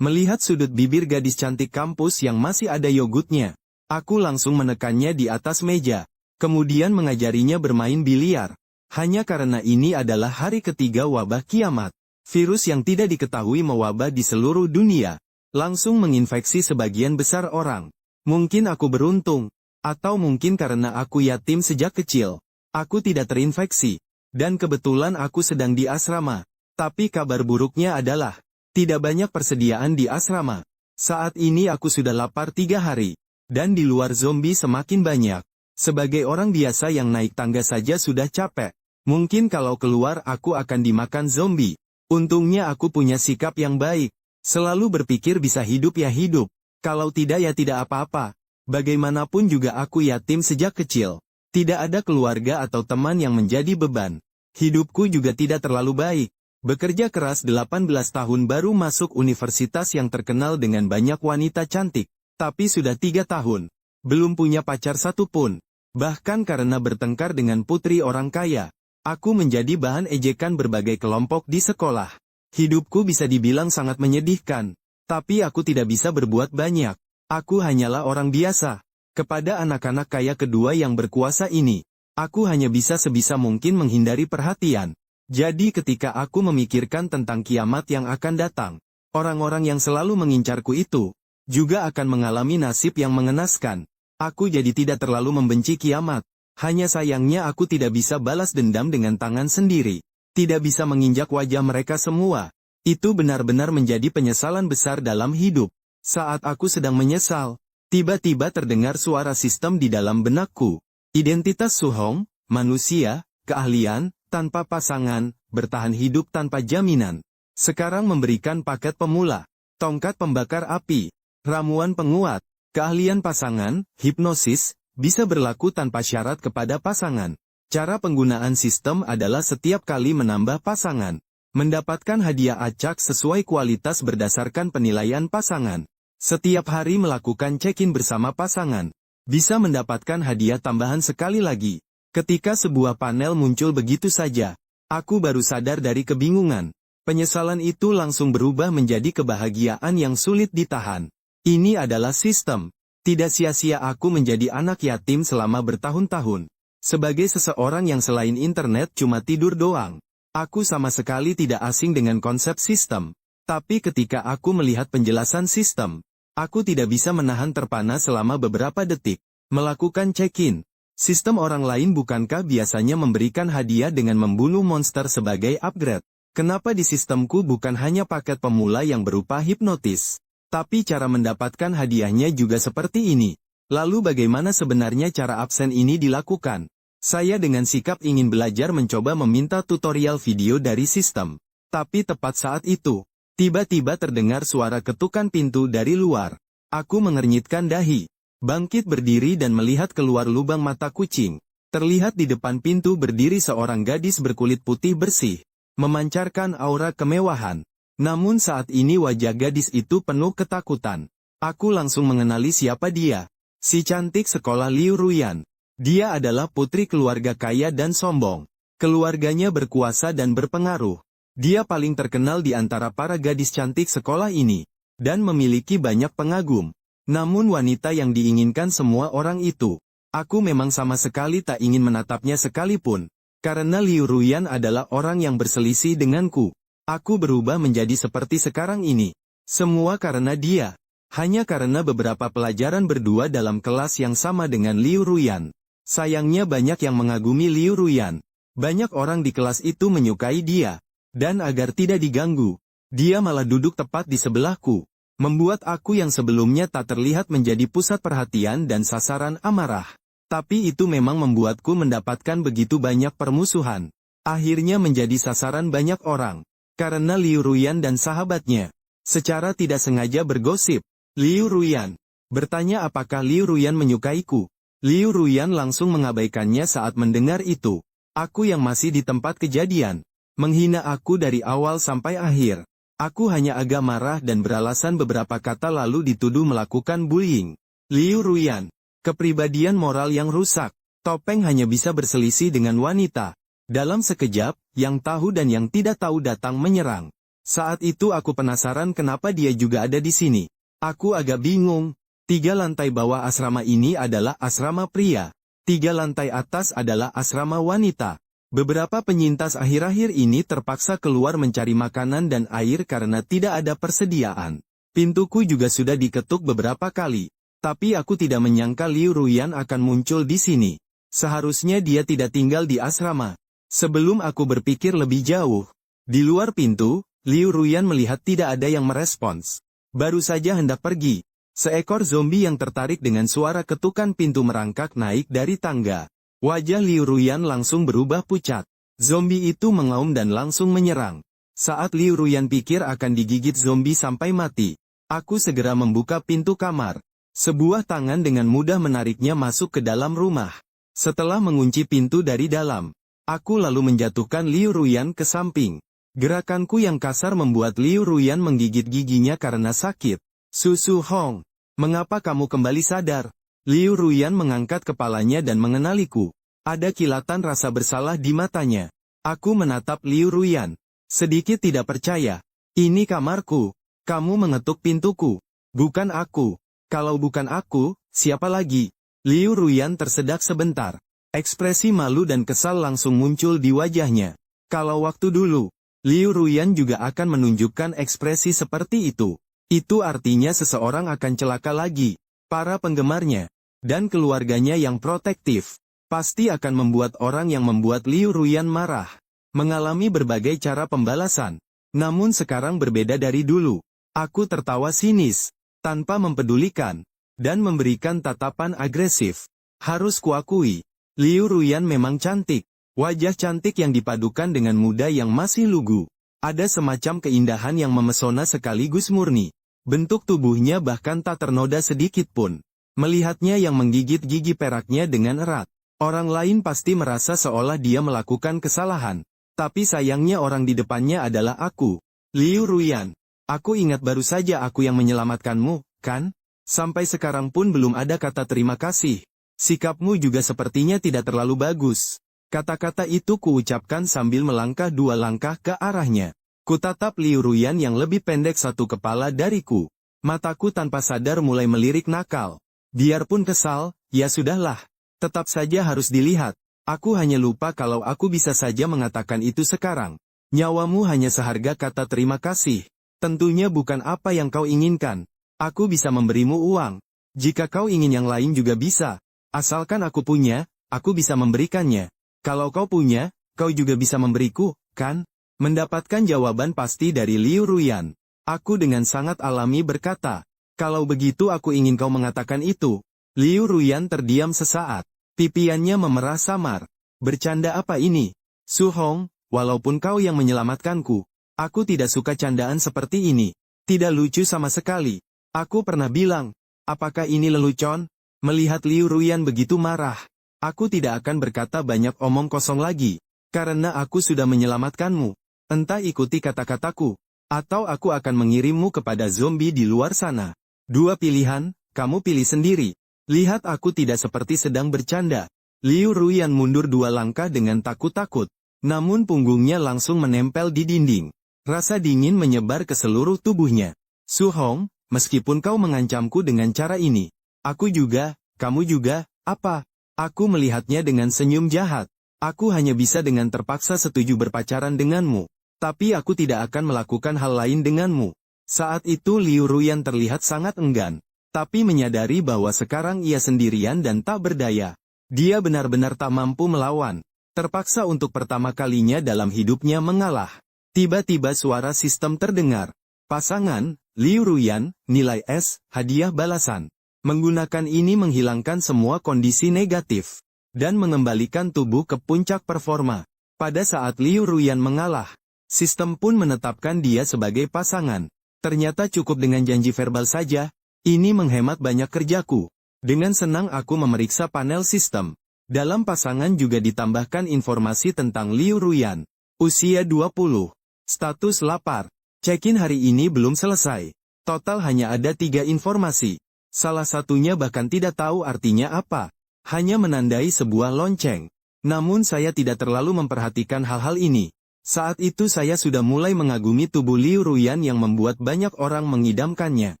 Melihat sudut bibir gadis cantik kampus yang masih ada yogurtnya, aku langsung menekannya di atas meja, kemudian mengajarinya bermain biliar. Hanya karena ini adalah hari ketiga wabah kiamat. Virus yang tidak diketahui mewabah di seluruh dunia, langsung menginfeksi sebagian besar orang. Mungkin aku beruntung, atau mungkin karena aku yatim sejak kecil, aku tidak terinfeksi. Dan kebetulan aku sedang di asrama. Tapi kabar buruknya adalah, tidak banyak persediaan di asrama. Saat ini aku sudah lapar 3 hari. Dan di luar zombie semakin banyak. Sebagai orang biasa yang naik tangga saja sudah capek. Mungkin kalau keluar aku akan dimakan zombie. Untungnya aku punya sikap yang baik. Selalu berpikir bisa hidup ya hidup. Kalau tidak ya tidak apa-apa. Bagaimanapun juga aku yatim sejak kecil. Tidak ada keluarga atau teman yang menjadi beban. Hidupku juga tidak terlalu baik. Bekerja keras 18 tahun baru masuk universitas yang terkenal dengan banyak wanita cantik. Tapi sudah 3 tahun. Belum punya pacar satu pun. Bahkan karena bertengkar dengan putri orang kaya, aku menjadi bahan ejekan berbagai kelompok di sekolah. Hidupku bisa dibilang sangat menyedihkan. Tapi aku tidak bisa berbuat banyak. Aku hanyalah orang biasa. Kepada anak-anak kaya kedua yang berkuasa ini, aku hanya bisa sebisa mungkin menghindari perhatian. Jadi ketika aku memikirkan tentang kiamat yang akan datang, orang-orang yang selalu mengincarku itu, juga akan mengalami nasib yang mengenaskan. Aku jadi tidak terlalu membenci kiamat. Hanya sayangnya aku tidak bisa balas dendam dengan tangan sendiri. Tidak bisa menginjak wajah mereka semua. Itu benar-benar menjadi penyesalan besar dalam hidup. Saat aku sedang menyesal, tiba-tiba terdengar suara sistem di dalam benakku. Identitas Suhong, manusia, keahlian, tanpa pasangan, bertahan hidup tanpa jaminan. Sekarang memberikan paket pemula, tongkat pembakar api, ramuan penguat, keahlian pasangan, hipnosis, bisa berlaku tanpa syarat kepada pasangan. Cara penggunaan sistem adalah setiap kali menambah pasangan, mendapatkan hadiah acak sesuai kualitas berdasarkan penilaian pasangan. Setiap hari melakukan check-in bersama pasangan, bisa mendapatkan hadiah tambahan sekali lagi. Ketika sebuah panel muncul begitu saja, aku baru sadar dari kebingungan. Penyesalan itu langsung berubah menjadi kebahagiaan yang sulit ditahan. Ini adalah sistem. Tidak sia-sia aku menjadi anak yatim selama bertahun-tahun. Sebagai seseorang yang selain internet cuma tidur doang, aku sama sekali tidak asing dengan konsep sistem. Tapi ketika aku melihat penjelasan sistem, aku tidak bisa menahan terpana selama beberapa detik. Melakukan check-in. Sistem orang lain bukankah biasanya memberikan hadiah dengan membunuh monster sebagai upgrade? Kenapa di sistemku bukan hanya paket pemula yang berupa hipnotis? Tapi cara mendapatkan hadiahnya juga seperti ini. Lalu bagaimana sebenarnya cara absen ini dilakukan? Saya dengan sikap ingin belajar mencoba meminta tutorial video dari sistem. Tapi tepat saat itu, tiba-tiba terdengar suara ketukan pintu dari luar. Aku mengernyitkan dahi. Bangkit berdiri dan melihat keluar lubang mata kucing. Terlihat di depan pintu berdiri seorang gadis berkulit putih bersih, memancarkan aura kemewahan. Namun saat ini wajah gadis itu penuh ketakutan. Aku langsung mengenali siapa dia. Si cantik sekolah Liu Ruyan. Dia adalah putri keluarga kaya dan sombong. Keluarganya berkuasa dan berpengaruh. Dia paling terkenal di antara para gadis cantik sekolah ini, dan memiliki banyak pengagum. Namun wanita yang diinginkan semua orang itu, aku memang sama sekali tak ingin menatapnya sekalipun. Karena Liu Ruyan adalah orang yang berselisih denganku. Aku berubah menjadi seperti sekarang ini. Semua karena dia. Hanya karena beberapa pelajaran berdua dalam kelas yang sama dengan Liu Ruyan. Sayangnya banyak yang mengagumi Liu Ruyan. Banyak orang di kelas itu menyukai dia. Dan agar tidak diganggu, dia malah duduk tepat di sebelahku. Membuat aku yang sebelumnya tak terlihat menjadi pusat perhatian dan sasaran amarah. Tapi itu memang membuatku mendapatkan begitu banyak permusuhan. Akhirnya menjadi sasaran banyak orang. Karena Liu Ruyan dan sahabatnya. Secara tidak sengaja bergosip. Liu Ruyan bertanya apakah Liu Ruyan menyukaiku. Liu Ruyan langsung mengabaikannya saat mendengar itu. Aku yang masih di tempat kejadian. Menghina aku dari awal sampai akhir. Aku hanya agak marah dan beralasan beberapa kata lalu dituduh melakukan bullying. Liu Ruyan, kepribadian moral yang rusak. Topeng hanya bisa berselisih dengan wanita. Dalam sekejap, yang tahu dan yang tidak tahu datang menyerang. Saat itu aku penasaran kenapa dia juga ada di sini. Aku agak bingung. 3 lantai bawah asrama ini adalah asrama pria. 3 lantai atas adalah asrama wanita. Beberapa penyintas akhir-akhir ini terpaksa keluar mencari makanan dan air karena tidak ada persediaan. Pintuku juga sudah diketuk beberapa kali. Tapi aku tidak menyangka Liu Ruyan akan muncul di sini. Seharusnya dia tidak tinggal di asrama. Sebelum aku berpikir lebih jauh, di luar pintu, Liu Ruyan melihat tidak ada yang merespons. Baru saja hendak pergi. Seekor zombie yang tertarik dengan suara ketukan pintu merangkak naik dari tangga. Wajah Liu Ruyan langsung berubah pucat. Zombie itu mengaum dan langsung menyerang. Saat Liu Ruyan pikir akan digigit zombie sampai mati, aku segera membuka pintu kamar. Sebuah tangan dengan mudah menariknya masuk ke dalam rumah. Setelah mengunci pintu dari dalam, aku lalu menjatuhkan Liu Ruyan ke samping. Gerakanku yang kasar membuat Liu Ruyan menggigit giginya karena sakit. Su Hong, mengapa kamu kembali sadar? Liu Ruyan mengangkat kepalanya dan mengenaliku. Ada kilatan rasa bersalah di matanya. Aku menatap Liu Ruyan. Sedikit tidak percaya. Ini kamarku. Kamu mengetuk pintuku. Bukan aku. Kalau bukan aku, siapa lagi? Liu Ruyan tersedak sebentar. Ekspresi malu dan kesal langsung muncul di wajahnya. Kalau waktu dulu, Liu Ruyan juga akan menunjukkan ekspresi seperti itu. Itu artinya seseorang akan celaka lagi. Para penggemarnya dan keluarganya yang protektif pasti akan membuat orang yang membuat Liu Ruyan marah. Mengalami berbagai cara pembalasan. Namun sekarang berbeda dari dulu. Aku tertawa sinis, tanpa mempedulikan, dan memberikan tatapan agresif. Harus kuakui, Liu Ruyan memang cantik. Wajah cantik yang dipadukan dengan muda yang masih lugu. Ada semacam keindahan yang memesona sekaligus murni. Bentuk tubuhnya bahkan tak ternoda sedikit pun. Melihatnya yang menggigit gigi peraknya dengan erat. Orang lain pasti merasa seolah dia melakukan kesalahan. Tapi sayangnya orang di depannya adalah aku. Liu Ruyan. Aku ingat baru saja aku yang menyelamatkanmu, kan? Sampai sekarang pun belum ada kata terima kasih. Sikapmu juga sepertinya tidak terlalu bagus. Kata-kata itu kuucapkan sambil melangkah 2 langkah ke arahnya. Kutatap Liu Ruyan yang lebih pendek 1 kepala dariku. Mataku tanpa sadar mulai melirik nakal. Biarpun kesal, ya sudahlah. Tetap saja harus dilihat. Aku hanya lupa kalau aku bisa saja mengatakan itu sekarang. Nyawamu hanya seharga kata terima kasih. Tentunya bukan apa yang kau inginkan. Aku bisa memberimu uang. Jika kau ingin yang lain juga bisa. Asalkan aku punya, aku bisa memberikannya. Kalau kau punya, kau juga bisa memberiku, kan? Mendapatkan jawaban pasti dari Liu Ruyan. Aku dengan sangat alami berkata, kalau begitu aku ingin kau mengatakan itu. Liu Ruyan terdiam sesaat. Pipiannya memerah samar. Bercanda apa ini? Su Hong, walaupun kau yang menyelamatkanku, aku tidak suka candaan seperti ini. Tidak lucu sama sekali. Aku pernah bilang, apakah ini lelucon? Melihat Liu Ruyan begitu marah, aku tidak akan berkata banyak omong kosong lagi. Karena aku sudah menyelamatkanmu. Entah ikuti kata-kataku, atau aku akan mengirimmu kepada zombie di luar sana. 2 pilihan, kamu pilih sendiri. Lihat aku tidak seperti sedang bercanda. Liu Ruyan mundur 2 langkah dengan takut-takut. Namun punggungnya langsung menempel di dinding. Rasa dingin menyebar ke seluruh tubuhnya. Su Hong, meskipun kau mengancamku dengan cara ini, aku juga, kamu juga, apa? Aku melihatnya dengan senyum jahat. Aku hanya bisa dengan terpaksa setuju berpacaran denganmu. Tapi aku tidak akan melakukan hal lain denganmu. Saat itu Liu Ruyan terlihat sangat enggan. Tapi menyadari bahwa sekarang ia sendirian dan tak berdaya. Dia benar-benar tak mampu melawan. Terpaksa untuk pertama kalinya dalam hidupnya mengalah. Tiba-tiba suara sistem terdengar. Pasangan, Liu Ruyan, nilai S, hadiah balasan. Menggunakan ini menghilangkan semua kondisi negatif. Dan mengembalikan tubuh ke puncak performa. Pada saat Liu Ruyan mengalah, sistem pun menetapkan dia sebagai pasangan. Ternyata cukup dengan janji verbal saja. Ini menghemat banyak kerjaku. Dengan senang aku memeriksa panel sistem. Dalam pasangan juga ditambahkan informasi tentang Liu Ruyan. Usia 20. Status lapar. Check-in hari ini belum selesai. Total hanya ada 3 informasi. Salah satunya bahkan tidak tahu artinya apa. Hanya menandai sebuah lonceng. Namun saya tidak terlalu memperhatikan hal-hal ini. Saat itu saya sudah mulai mengagumi tubuh Liu Ruyan yang membuat banyak orang mengidamkannya.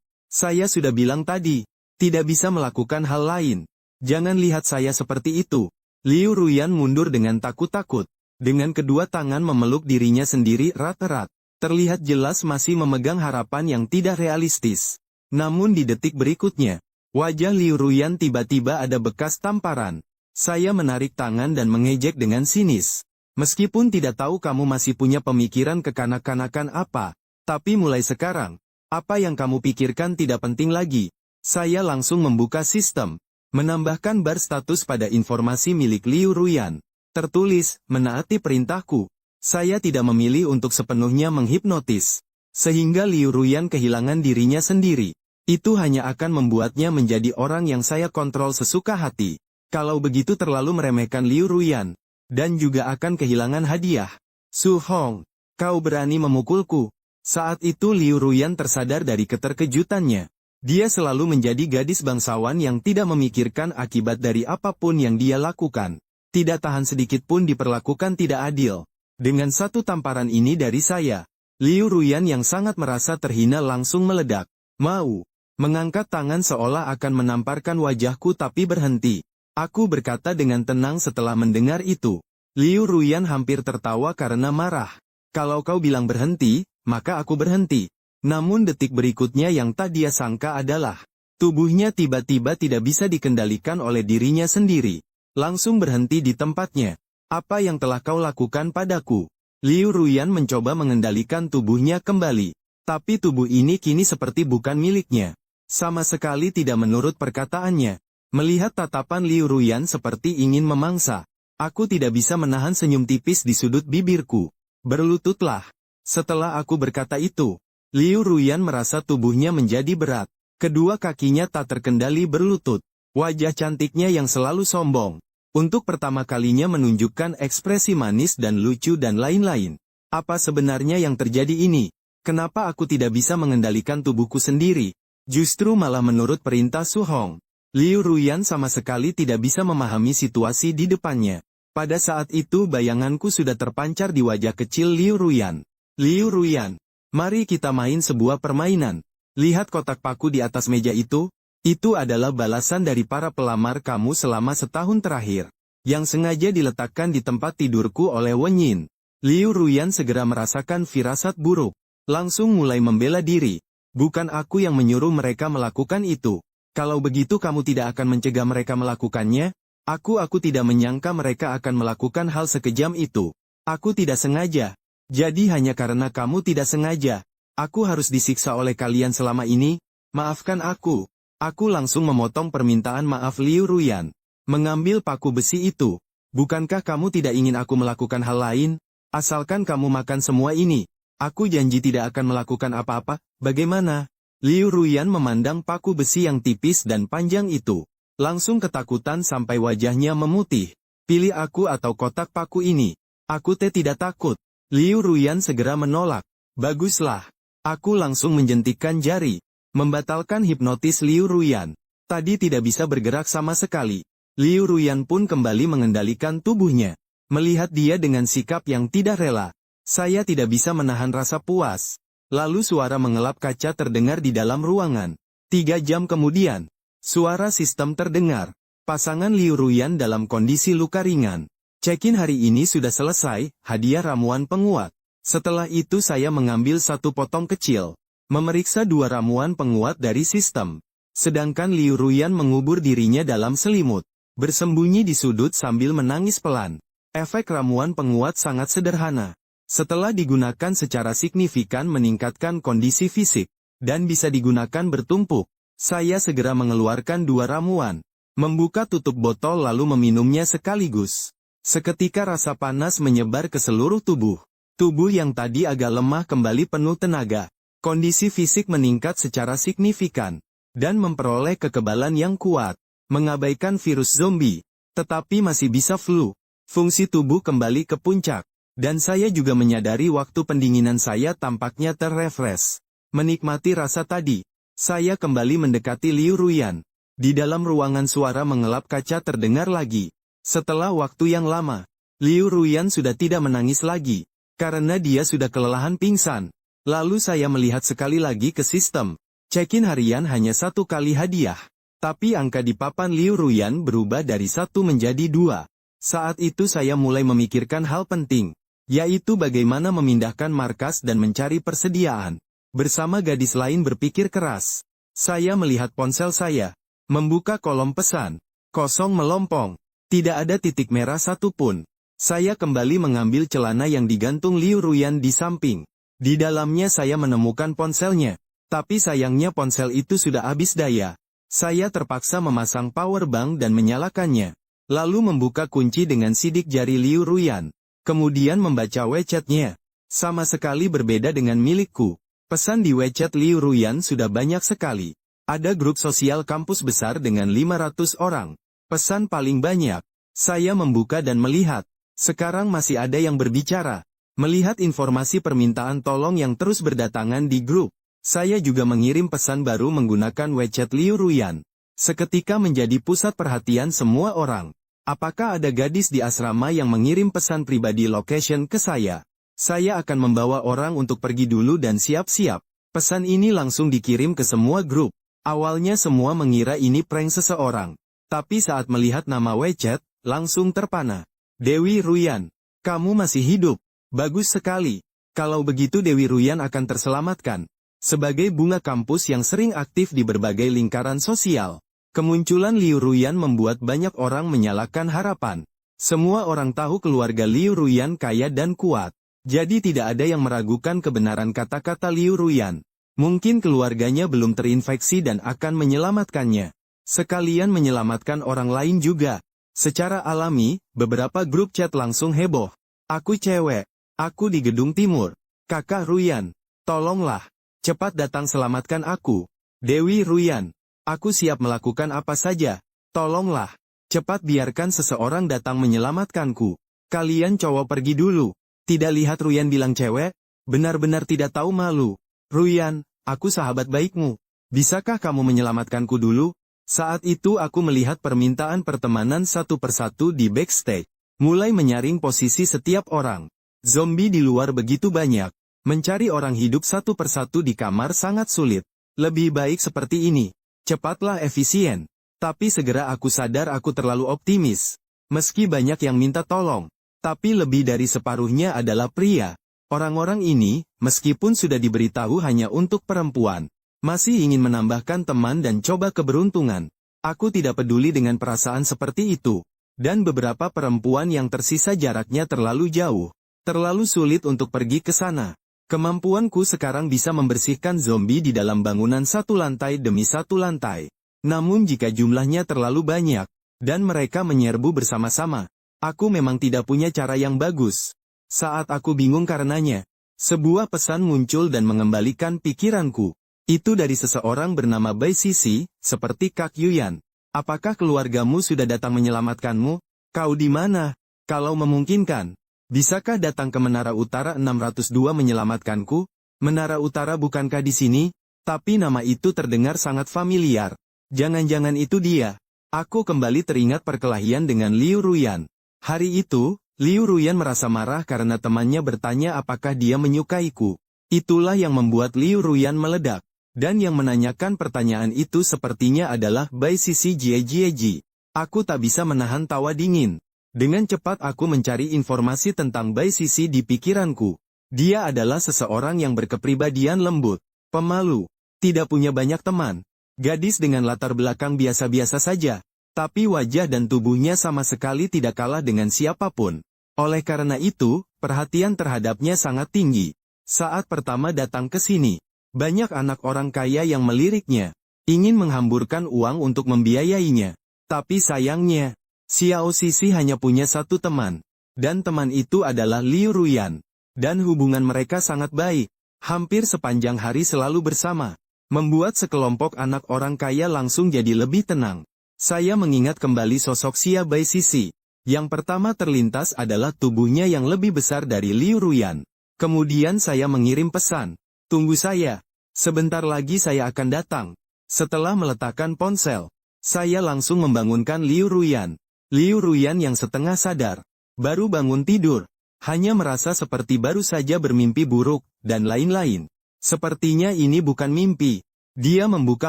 Saya sudah bilang tadi, tidak bisa melakukan hal lain. Jangan lihat saya seperti itu. Liu Ruyan mundur dengan takut-takut. Dengan kedua tangan memeluk dirinya sendiri erat-erat. Terlihat jelas masih memegang harapan yang tidak realistis. Namun di detik berikutnya, wajah Liu Ruyan tiba-tiba ada bekas tamparan. Saya menarik tangan dan mengejek dengan sinis. Meskipun tidak tahu kamu masih punya pemikiran kekanak-kanakan apa, tapi mulai sekarang, apa yang kamu pikirkan tidak penting lagi. Saya langsung membuka sistem, menambahkan bar status pada informasi milik Liu Ruyan. Tertulis, menaati perintahku. Saya tidak memilih untuk sepenuhnya menghipnotis. Sehingga Liu Ruyan kehilangan dirinya sendiri. Itu hanya akan membuatnya menjadi orang yang saya kontrol sesuka hati. Kalau begitu terlalu meremehkan Liu Ruyan. Dan juga akan kehilangan hadiah. Su Hong, kau berani memukulku. Saat itu Liu Ruyan tersadar dari keterkejutannya. Dia selalu menjadi gadis bangsawan yang tidak memikirkan akibat dari apapun yang dia lakukan. Tidak tahan sedikit pun diperlakukan tidak adil. Dengan satu tamparan ini dari saya, Liu Ruyan yang sangat merasa terhina langsung meledak. Mau mengangkat tangan seolah akan menamparkan wajahku tapi berhenti. Aku berkata dengan tenang setelah mendengar itu. Liu Ruyan hampir tertawa karena marah. Kalau kau bilang berhenti, maka aku berhenti. Namun detik berikutnya yang tak dia sangka adalah, tubuhnya tiba-tiba tidak bisa dikendalikan oleh dirinya sendiri. Langsung berhenti di tempatnya. Apa yang telah kau lakukan padaku? Liu Ruyan mencoba mengendalikan tubuhnya kembali. Tapi tubuh ini kini seperti bukan miliknya. Sama sekali tidak menurut perkataannya. Melihat tatapan Liu Ruyan seperti ingin memangsa. Aku tidak bisa menahan senyum tipis di sudut bibirku. Berlututlah. Setelah aku berkata itu, Liu Ruyan merasa tubuhnya menjadi berat. Kedua kakinya tak terkendali berlutut. Wajah cantiknya yang selalu sombong. Untuk pertama kalinya menunjukkan ekspresi manis dan lucu dan lain-lain. Apa sebenarnya yang terjadi ini? Kenapa aku tidak bisa mengendalikan tubuhku sendiri? Justru malah menurut perintah Su Hong. Liu Ruyan sama sekali tidak bisa memahami situasi di depannya. Pada saat itu bayanganku sudah terpancar di wajah kecil Liu Ruyan. Liu Ruyan, mari kita main sebuah permainan. Lihat kotak paku di atas meja itu? Itu adalah balasan dari para pelamar kamu selama setahun terakhir, yang sengaja diletakkan di tempat tidurku oleh Wen Yin. Liu Ruyan segera merasakan firasat buruk, langsung mulai membela diri. Bukan aku yang menyuruh mereka melakukan itu. Kalau begitu kamu tidak akan mencegah mereka melakukannya? Aku tidak menyangka mereka akan melakukan hal sekejam itu. Aku tidak sengaja. Jadi hanya karena kamu tidak sengaja, aku harus disiksa oleh kalian selama ini? Maafkan aku. Aku langsung memotong permintaan maaf Liu Ruyan. Mengambil paku besi itu. Bukankah kamu tidak ingin aku melakukan hal lain? Asalkan kamu makan semua ini. Aku janji tidak akan melakukan apa-apa. Bagaimana? Liu Ruyan memandang paku besi yang tipis dan panjang itu. Langsung ketakutan sampai wajahnya memutih. Pilih aku atau kotak paku ini. Aku tidak takut. Liu Ruyan segera menolak. Baguslah. Aku langsung menjentikkan jari. Membatalkan hipnotis Liu Ruyan. Tadi tidak bisa bergerak sama sekali. Liu Ruyan pun kembali mengendalikan tubuhnya. Melihat dia dengan sikap yang tidak rela, saya tidak bisa menahan rasa puas. Lalu suara mengelap kaca terdengar di dalam ruangan. 3 jam kemudian, suara sistem terdengar. Pasangan Liu Ruyan dalam kondisi luka ringan. Check-in hari ini sudah selesai, hadiah ramuan penguat. Setelah itu saya mengambil satu potong kecil. Memeriksa 2 ramuan penguat dari sistem. Sedangkan Liu Ruyan mengubur dirinya dalam selimut. Bersembunyi di sudut sambil menangis pelan. Efek ramuan penguat sangat sederhana. Setelah digunakan secara signifikan meningkatkan kondisi fisik. Dan bisa digunakan bertumpuk. Saya segera mengeluarkan 2 ramuan. Membuka tutup botol lalu meminumnya sekaligus. Seketika rasa panas menyebar ke seluruh tubuh. Tubuh yang tadi agak lemah kembali penuh tenaga. Kondisi fisik meningkat secara signifikan, dan memperoleh kekebalan yang kuat, mengabaikan virus zombie, tetapi masih bisa flu. Fungsi tubuh kembali ke puncak, dan saya juga menyadari waktu pendinginan saya tampaknya terrefresh. Menikmati rasa tadi, saya kembali mendekati Liu Ruyan. Di dalam ruangan suara mengelap kaca terdengar lagi. Setelah waktu yang lama, Liu Ruyan sudah tidak menangis lagi. karena dia sudah kelelahan pingsan. Lalu saya melihat sekali lagi ke sistem. Check-in harian hanya 1 kali hadiah. Tapi angka di papan Liu Ruyan berubah dari 1 menjadi 2. Saat itu saya mulai memikirkan hal penting, yaitu bagaimana memindahkan markas dan mencari persediaan. Bersama gadis lain berpikir keras. Saya melihat ponsel saya. Membuka kolom pesan. Kosong melompong. Tidak ada titik merah satupun. Saya kembali mengambil celana yang digantung Liu Ruyan di samping. Di dalamnya saya menemukan ponselnya. Tapi sayangnya ponsel itu sudah habis daya. Saya terpaksa memasang power bank dan menyalakannya. Lalu membuka kunci dengan sidik jari Liu Ruyan. Kemudian membaca WeChat-nya. Sama sekali berbeda dengan milikku. Pesan di WeChat Liu Ruyan sudah banyak sekali. Ada grup sosial kampus besar dengan 500 orang. Pesan paling banyak. Saya membuka dan melihat. Sekarang masih ada yang berbicara. Melihat informasi permintaan tolong yang terus berdatangan di grup. Saya juga mengirim pesan baru menggunakan WeChat Liu Ruyan. Seketika menjadi pusat perhatian semua orang. Apakah ada gadis di asrama yang mengirim pesan pribadi location ke saya? Saya akan membawa orang untuk pergi dulu dan siap-siap. Pesan ini langsung dikirim ke semua grup. Awalnya semua mengira ini prank seseorang. Tapi saat melihat nama WeChat, langsung terpana. Dewi Ruyan, kamu masih hidup. Bagus sekali. Kalau begitu Dewi Ruyan akan terselamatkan. Sebagai bunga kampus yang sering aktif di berbagai lingkaran sosial, kemunculan Liu Ruyan membuat banyak orang menyalakan harapan. Semua orang tahu keluarga Liu Ruyan kaya dan kuat. Jadi tidak ada yang meragukan kebenaran kata-kata Liu Ruyan. Mungkin keluarganya belum terinfeksi dan akan menyelamatkannya. Sekalian menyelamatkan orang lain juga. Secara alami, beberapa grup chat langsung heboh. Aku cewek. Aku di Gedung Timur. Kakak Ruyan. Tolonglah. Cepat datang selamatkan aku. Dewi Ruyan. Aku siap melakukan apa saja. Tolonglah. Cepat biarkan seseorang datang menyelamatkanku. Kalian cowok pergi dulu. Tidak lihat Ruyan bilang cewek? Benar-benar tidak tahu malu. Ruyan, aku sahabat baikmu. Bisakah kamu menyelamatkanku dulu? Saat itu aku melihat permintaan pertemanan satu persatu di backstage. Mulai menyaring posisi setiap orang. Zombie di luar begitu banyak. Mencari orang hidup satu persatu di kamar sangat sulit. Lebih baik seperti ini. Cepatlah efisien. Tapi segera aku sadar aku terlalu optimis. Meski banyak yang minta tolong. Tapi lebih dari separuhnya adalah pria. Orang-orang ini, meskipun sudah diberitahu hanya untuk perempuan, masih ingin menambahkan teman dan coba keberuntungan. Aku tidak peduli dengan perasaan seperti itu. Dan beberapa perempuan yang tersisa jaraknya terlalu jauh. Terlalu sulit untuk pergi ke sana. Kemampuanku sekarang bisa membersihkan zombie di dalam bangunan satu lantai demi satu lantai. Namun jika jumlahnya terlalu banyak, dan mereka menyerbu bersama-sama, aku memang tidak punya cara yang bagus. Saat aku bingung karenanya, sebuah pesan muncul dan mengembalikan pikiranku. Itu dari seseorang bernama Bai Sisi, seperti Kak Yuyan. Apakah keluargamu sudah datang menyelamatkanmu? Kau di mana? Kalau memungkinkan. Bisakah datang ke Menara Utara 602 menyelamatkanku? Menara Utara bukankah di sini? Tapi nama itu terdengar sangat familiar. Jangan-jangan itu dia. Aku kembali teringat perkelahian dengan Liu Ruyan. Hari itu, Liu Ruyan merasa marah karena temannya bertanya apakah dia menyukaiku. Itulah yang membuat Liu Ruyan meledak. Dan yang menanyakan pertanyaan itu sepertinya adalah Bai Sisi Jieji. Aku tak bisa menahan tawa dingin. Dengan cepat aku mencari informasi tentang Bai Sisi di pikiranku. Dia adalah seseorang yang berkepribadian lembut, pemalu, tidak punya banyak teman. Gadis dengan latar belakang biasa-biasa saja. Tapi wajah dan tubuhnya sama sekali tidak kalah dengan siapapun. Oleh karena itu, perhatian terhadapnya sangat tinggi. Saat pertama datang ke sini, banyak anak orang kaya yang meliriknya. Ingin menghamburkan uang untuk membiayainya. Tapi sayangnya, Xiao Sisi hanya punya satu teman. Dan teman itu adalah Liu Ruyan. Dan hubungan mereka sangat baik. Hampir sepanjang hari selalu bersama. Membuat sekelompok anak orang kaya langsung jadi lebih tenang. Saya mengingat kembali sosok Xia Bai Sisi. Yang pertama terlintas adalah tubuhnya yang lebih besar dari Liu Ruyan. Kemudian saya mengirim pesan. Tunggu saya. Sebentar lagi saya akan datang. Setelah meletakkan ponsel, saya langsung membangunkan Liu Ruyan. Liu Ruyan yang setengah sadar, baru bangun tidur. Hanya merasa seperti baru saja bermimpi buruk, dan lain-lain. Sepertinya ini bukan mimpi. Dia membuka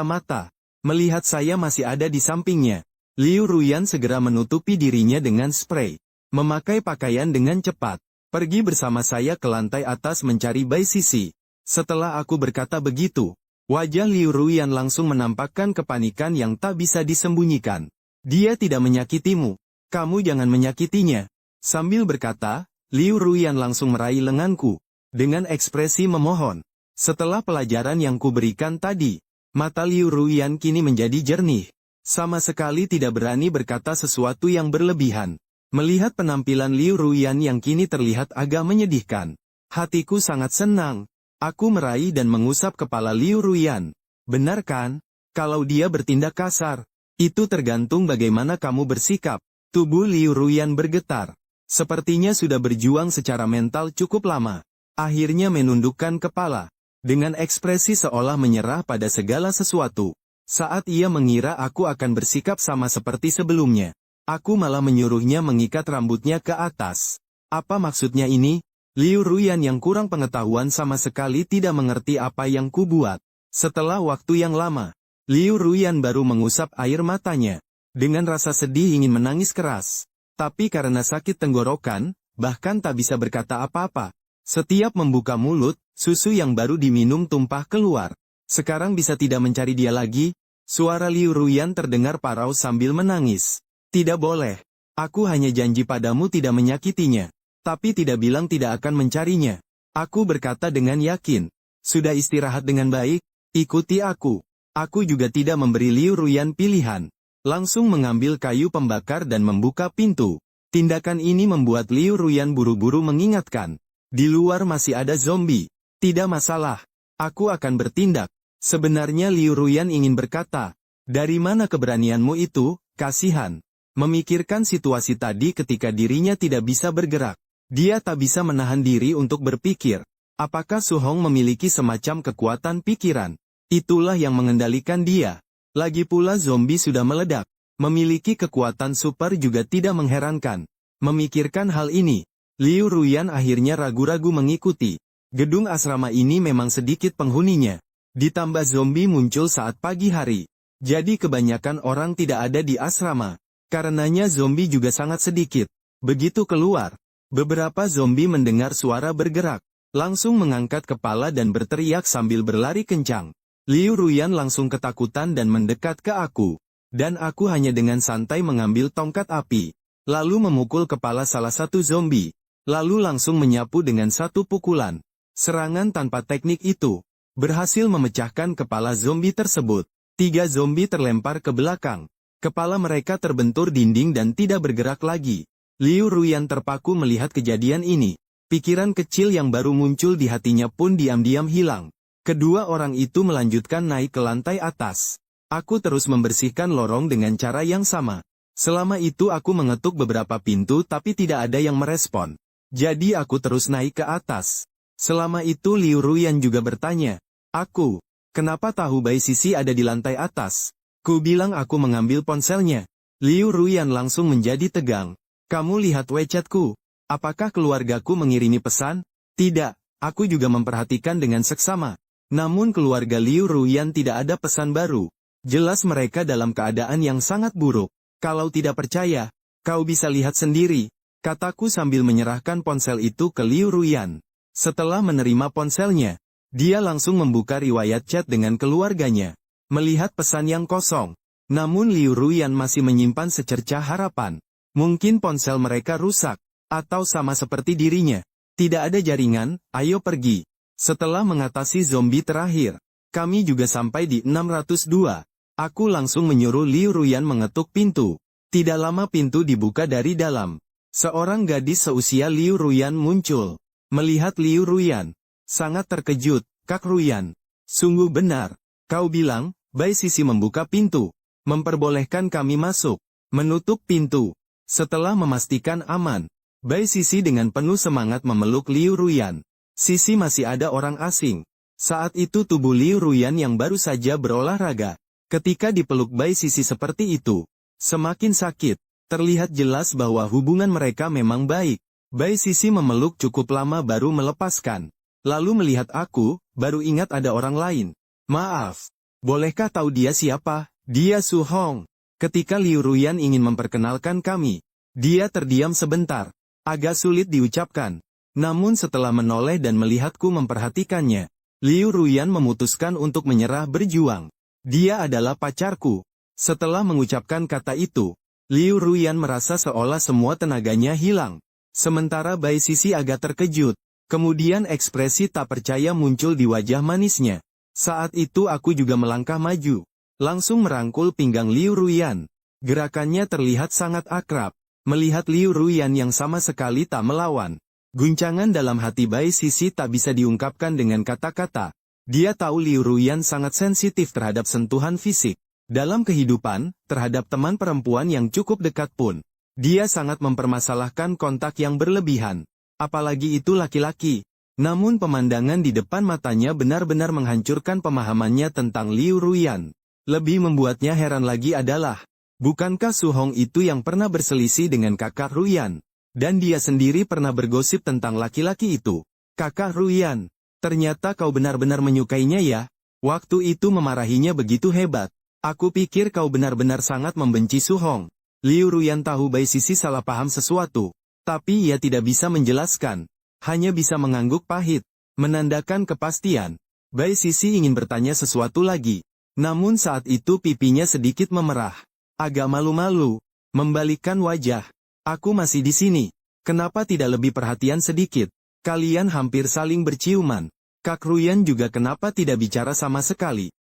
mata. Melihat saya masih ada di sampingnya. Liu Ruyan segera menutupi dirinya dengan spray. Memakai pakaian dengan cepat. Pergi bersama saya ke lantai atas mencari Bai Sisi. Setelah aku berkata begitu, wajah Liu Ruyan langsung menampakkan kepanikan yang tak bisa disembunyikan. Dia tidak menyakitimu. Kamu jangan menyakitinya. Sambil berkata, Liu Ruyan langsung meraih lenganku. Dengan ekspresi memohon. Setelah pelajaran yang kuberikan tadi, mata Liu Ruyan kini menjadi jernih. Sama sekali tidak berani berkata sesuatu yang berlebihan. Melihat penampilan Liu Ruyan yang kini terlihat agak menyedihkan. Hatiku sangat senang. Aku meraih dan mengusap kepala Liu Ruyan. Benar kan? Kalau dia bertindak kasar, itu tergantung bagaimana kamu bersikap. Tubuh Liu Ruyan bergetar. Sepertinya sudah berjuang secara mental cukup lama. Akhirnya menundukkan kepala. Dengan ekspresi seolah menyerah pada segala sesuatu. Saat ia mengira aku akan bersikap sama seperti sebelumnya. Aku malah menyuruhnya mengikat rambutnya ke atas. Apa maksudnya ini? Liu Ruyan yang kurang pengetahuan sama sekali tidak mengerti apa yang kubuat. Setelah waktu yang lama, Liu Ruyan baru mengusap air matanya. Dengan rasa sedih ingin menangis keras. Tapi karena sakit tenggorokan, bahkan tak bisa berkata apa-apa. Setiap membuka mulut, susu yang baru diminum tumpah keluar. Sekarang bisa tidak mencari dia lagi? Suara Liu Ruyan terdengar parau sambil menangis. Tidak boleh. Aku hanya janji padamu tidak menyakitinya. Tapi tidak bilang tidak akan mencarinya. Aku berkata dengan yakin. Sudah istirahat dengan baik? Ikuti aku. Aku juga tidak memberi Liu Ruyan pilihan. Langsung mengambil kayu pembakar dan membuka pintu. Tindakan ini membuat Liu Ruyan buru-buru mengingatkan. Di luar masih ada zombie. Tidak masalah. Aku akan bertindak. Sebenarnya Liu Ruyan ingin berkata. Dari mana keberanianmu itu, kasihan. Memikirkan situasi tadi ketika dirinya tidak bisa bergerak. Dia tak bisa menahan diri untuk berpikir. Apakah Su Hong memiliki semacam kekuatan pikiran? Itulah yang mengendalikan dia. Lagi pula zombie sudah meledak. Memiliki kekuatan super juga tidak mengherankan. Memikirkan hal ini, Liu Ruyan akhirnya ragu-ragu mengikuti. Gedung asrama ini memang sedikit penghuninya. Ditambah zombie muncul saat pagi hari. Jadi kebanyakan orang tidak ada di asrama. Karenanya zombie juga sangat sedikit. Begitu keluar, beberapa zombie mendengar suara bergerak. Langsung mengangkat kepala dan berteriak sambil berlari kencang. Liu Ruyan langsung ketakutan dan mendekat ke aku. Dan aku hanya dengan santai mengambil tongkat api. Lalu memukul kepala salah satu zombie. Lalu langsung menyapu dengan satu pukulan. Serangan tanpa teknik itu berhasil memecahkan kepala zombie tersebut. 3 zombie terlempar ke belakang. Kepala mereka terbentur dinding dan tidak bergerak lagi. Liu Ruyan terpaku melihat kejadian ini. Pikiran kecil yang baru muncul di hatinya pun diam-diam hilang. Kedua orang itu melanjutkan naik ke lantai atas. Aku terus membersihkan lorong dengan cara yang sama. Selama itu aku mengetuk beberapa pintu tapi tidak ada yang merespon. Jadi aku terus naik ke atas. Selama itu Liu Ruyan juga bertanya. Kenapa tahu Bai Sisi ada di lantai atas? Ku bilang aku mengambil ponselnya. Liu Ruyan langsung menjadi tegang. Kamu lihat WeChat-ku. Apakah keluargaku mengirimi pesan? Tidak, aku juga memperhatikan dengan seksama. Namun keluarga Liu Ruyan tidak ada pesan baru. Jelas mereka dalam keadaan yang sangat buruk. Kalau tidak percaya, kau bisa lihat sendiri. Kataku sambil menyerahkan ponsel itu ke Liu Ruyan. Setelah menerima ponselnya, dia langsung membuka riwayat chat dengan keluarganya. Melihat pesan yang kosong. Namun Liu Ruyan masih menyimpan secercah harapan. Mungkin ponsel mereka rusak. Atau sama seperti dirinya. Tidak ada jaringan, ayo pergi. Setelah mengatasi zombie terakhir, kami juga sampai di 602. Aku langsung menyuruh Liu Ruyan mengetuk pintu. Tidak lama pintu dibuka dari dalam. Seorang gadis seusia Liu Ruyan muncul. Melihat Liu Ruyan, sangat terkejut. Kak Ruyan, sungguh benar. Kau bilang, Bai Sisi membuka pintu, memperbolehkan kami masuk, menutup pintu. Setelah memastikan aman, Bai Sisi dengan penuh semangat memeluk Liu Ruyan. Sisi masih ada orang asing. Saat itu tubuh Liu Ruyan yang baru saja berolahraga. Ketika dipeluk Bai Sisi seperti itu, semakin sakit. Terlihat jelas bahwa hubungan mereka memang baik. Bai Sisi memeluk cukup lama baru melepaskan. Lalu melihat aku, baru ingat ada orang lain. Maaf, bolehkah tahu dia siapa? Dia Su Hong. Ketika Liu Ruyan ingin memperkenalkan kami, dia terdiam sebentar. Agak sulit diucapkan. Namun setelah menoleh dan melihatku memperhatikannya, Liu Ruyan memutuskan untuk menyerah berjuang. Dia adalah pacarku. Setelah mengucapkan kata itu, Liu Ruyan merasa seolah semua tenaganya hilang. Sementara Bai Sisi agak terkejut. Kemudian ekspresi tak percaya muncul di wajah manisnya. Saat itu aku juga melangkah maju. Langsung merangkul pinggang Liu Ruyan. Gerakannya terlihat sangat akrab. Melihat Liu Ruyan yang sama sekali tak melawan. Guncangan dalam hati Bai Sisi tak bisa diungkapkan dengan kata-kata. Dia tahu Liu Ruyan sangat sensitif terhadap sentuhan fisik. Dalam kehidupan, terhadap teman perempuan yang cukup dekat pun, dia sangat mempermasalahkan kontak yang berlebihan. Apalagi itu laki-laki. Namun pemandangan di depan matanya benar-benar menghancurkan pemahamannya tentang Liu Ruyan. Lebih membuatnya heran lagi adalah, bukankah Su Hong itu yang pernah berselisih dengan kakak Ruyan? Dan dia sendiri pernah bergosip tentang laki-laki itu. Kakak Ruyan, ternyata kau benar-benar menyukainya ya? Waktu itu memarahinya begitu hebat. Aku pikir kau benar-benar sangat membenci Su Hong. Liu Ruyan tahu Bai Sisi salah paham sesuatu. Tapi ia tidak bisa menjelaskan. Hanya bisa mengangguk pahit. Menandakan kepastian. Bai Sisi ingin bertanya sesuatu lagi. Namun saat itu pipinya sedikit memerah. Agak malu-malu. Membalikkan wajah. Aku masih di sini. Kenapa tidak lebih perhatian sedikit? Kalian hampir saling berciuman. Kak Ruyan juga kenapa tidak bicara sama sekali?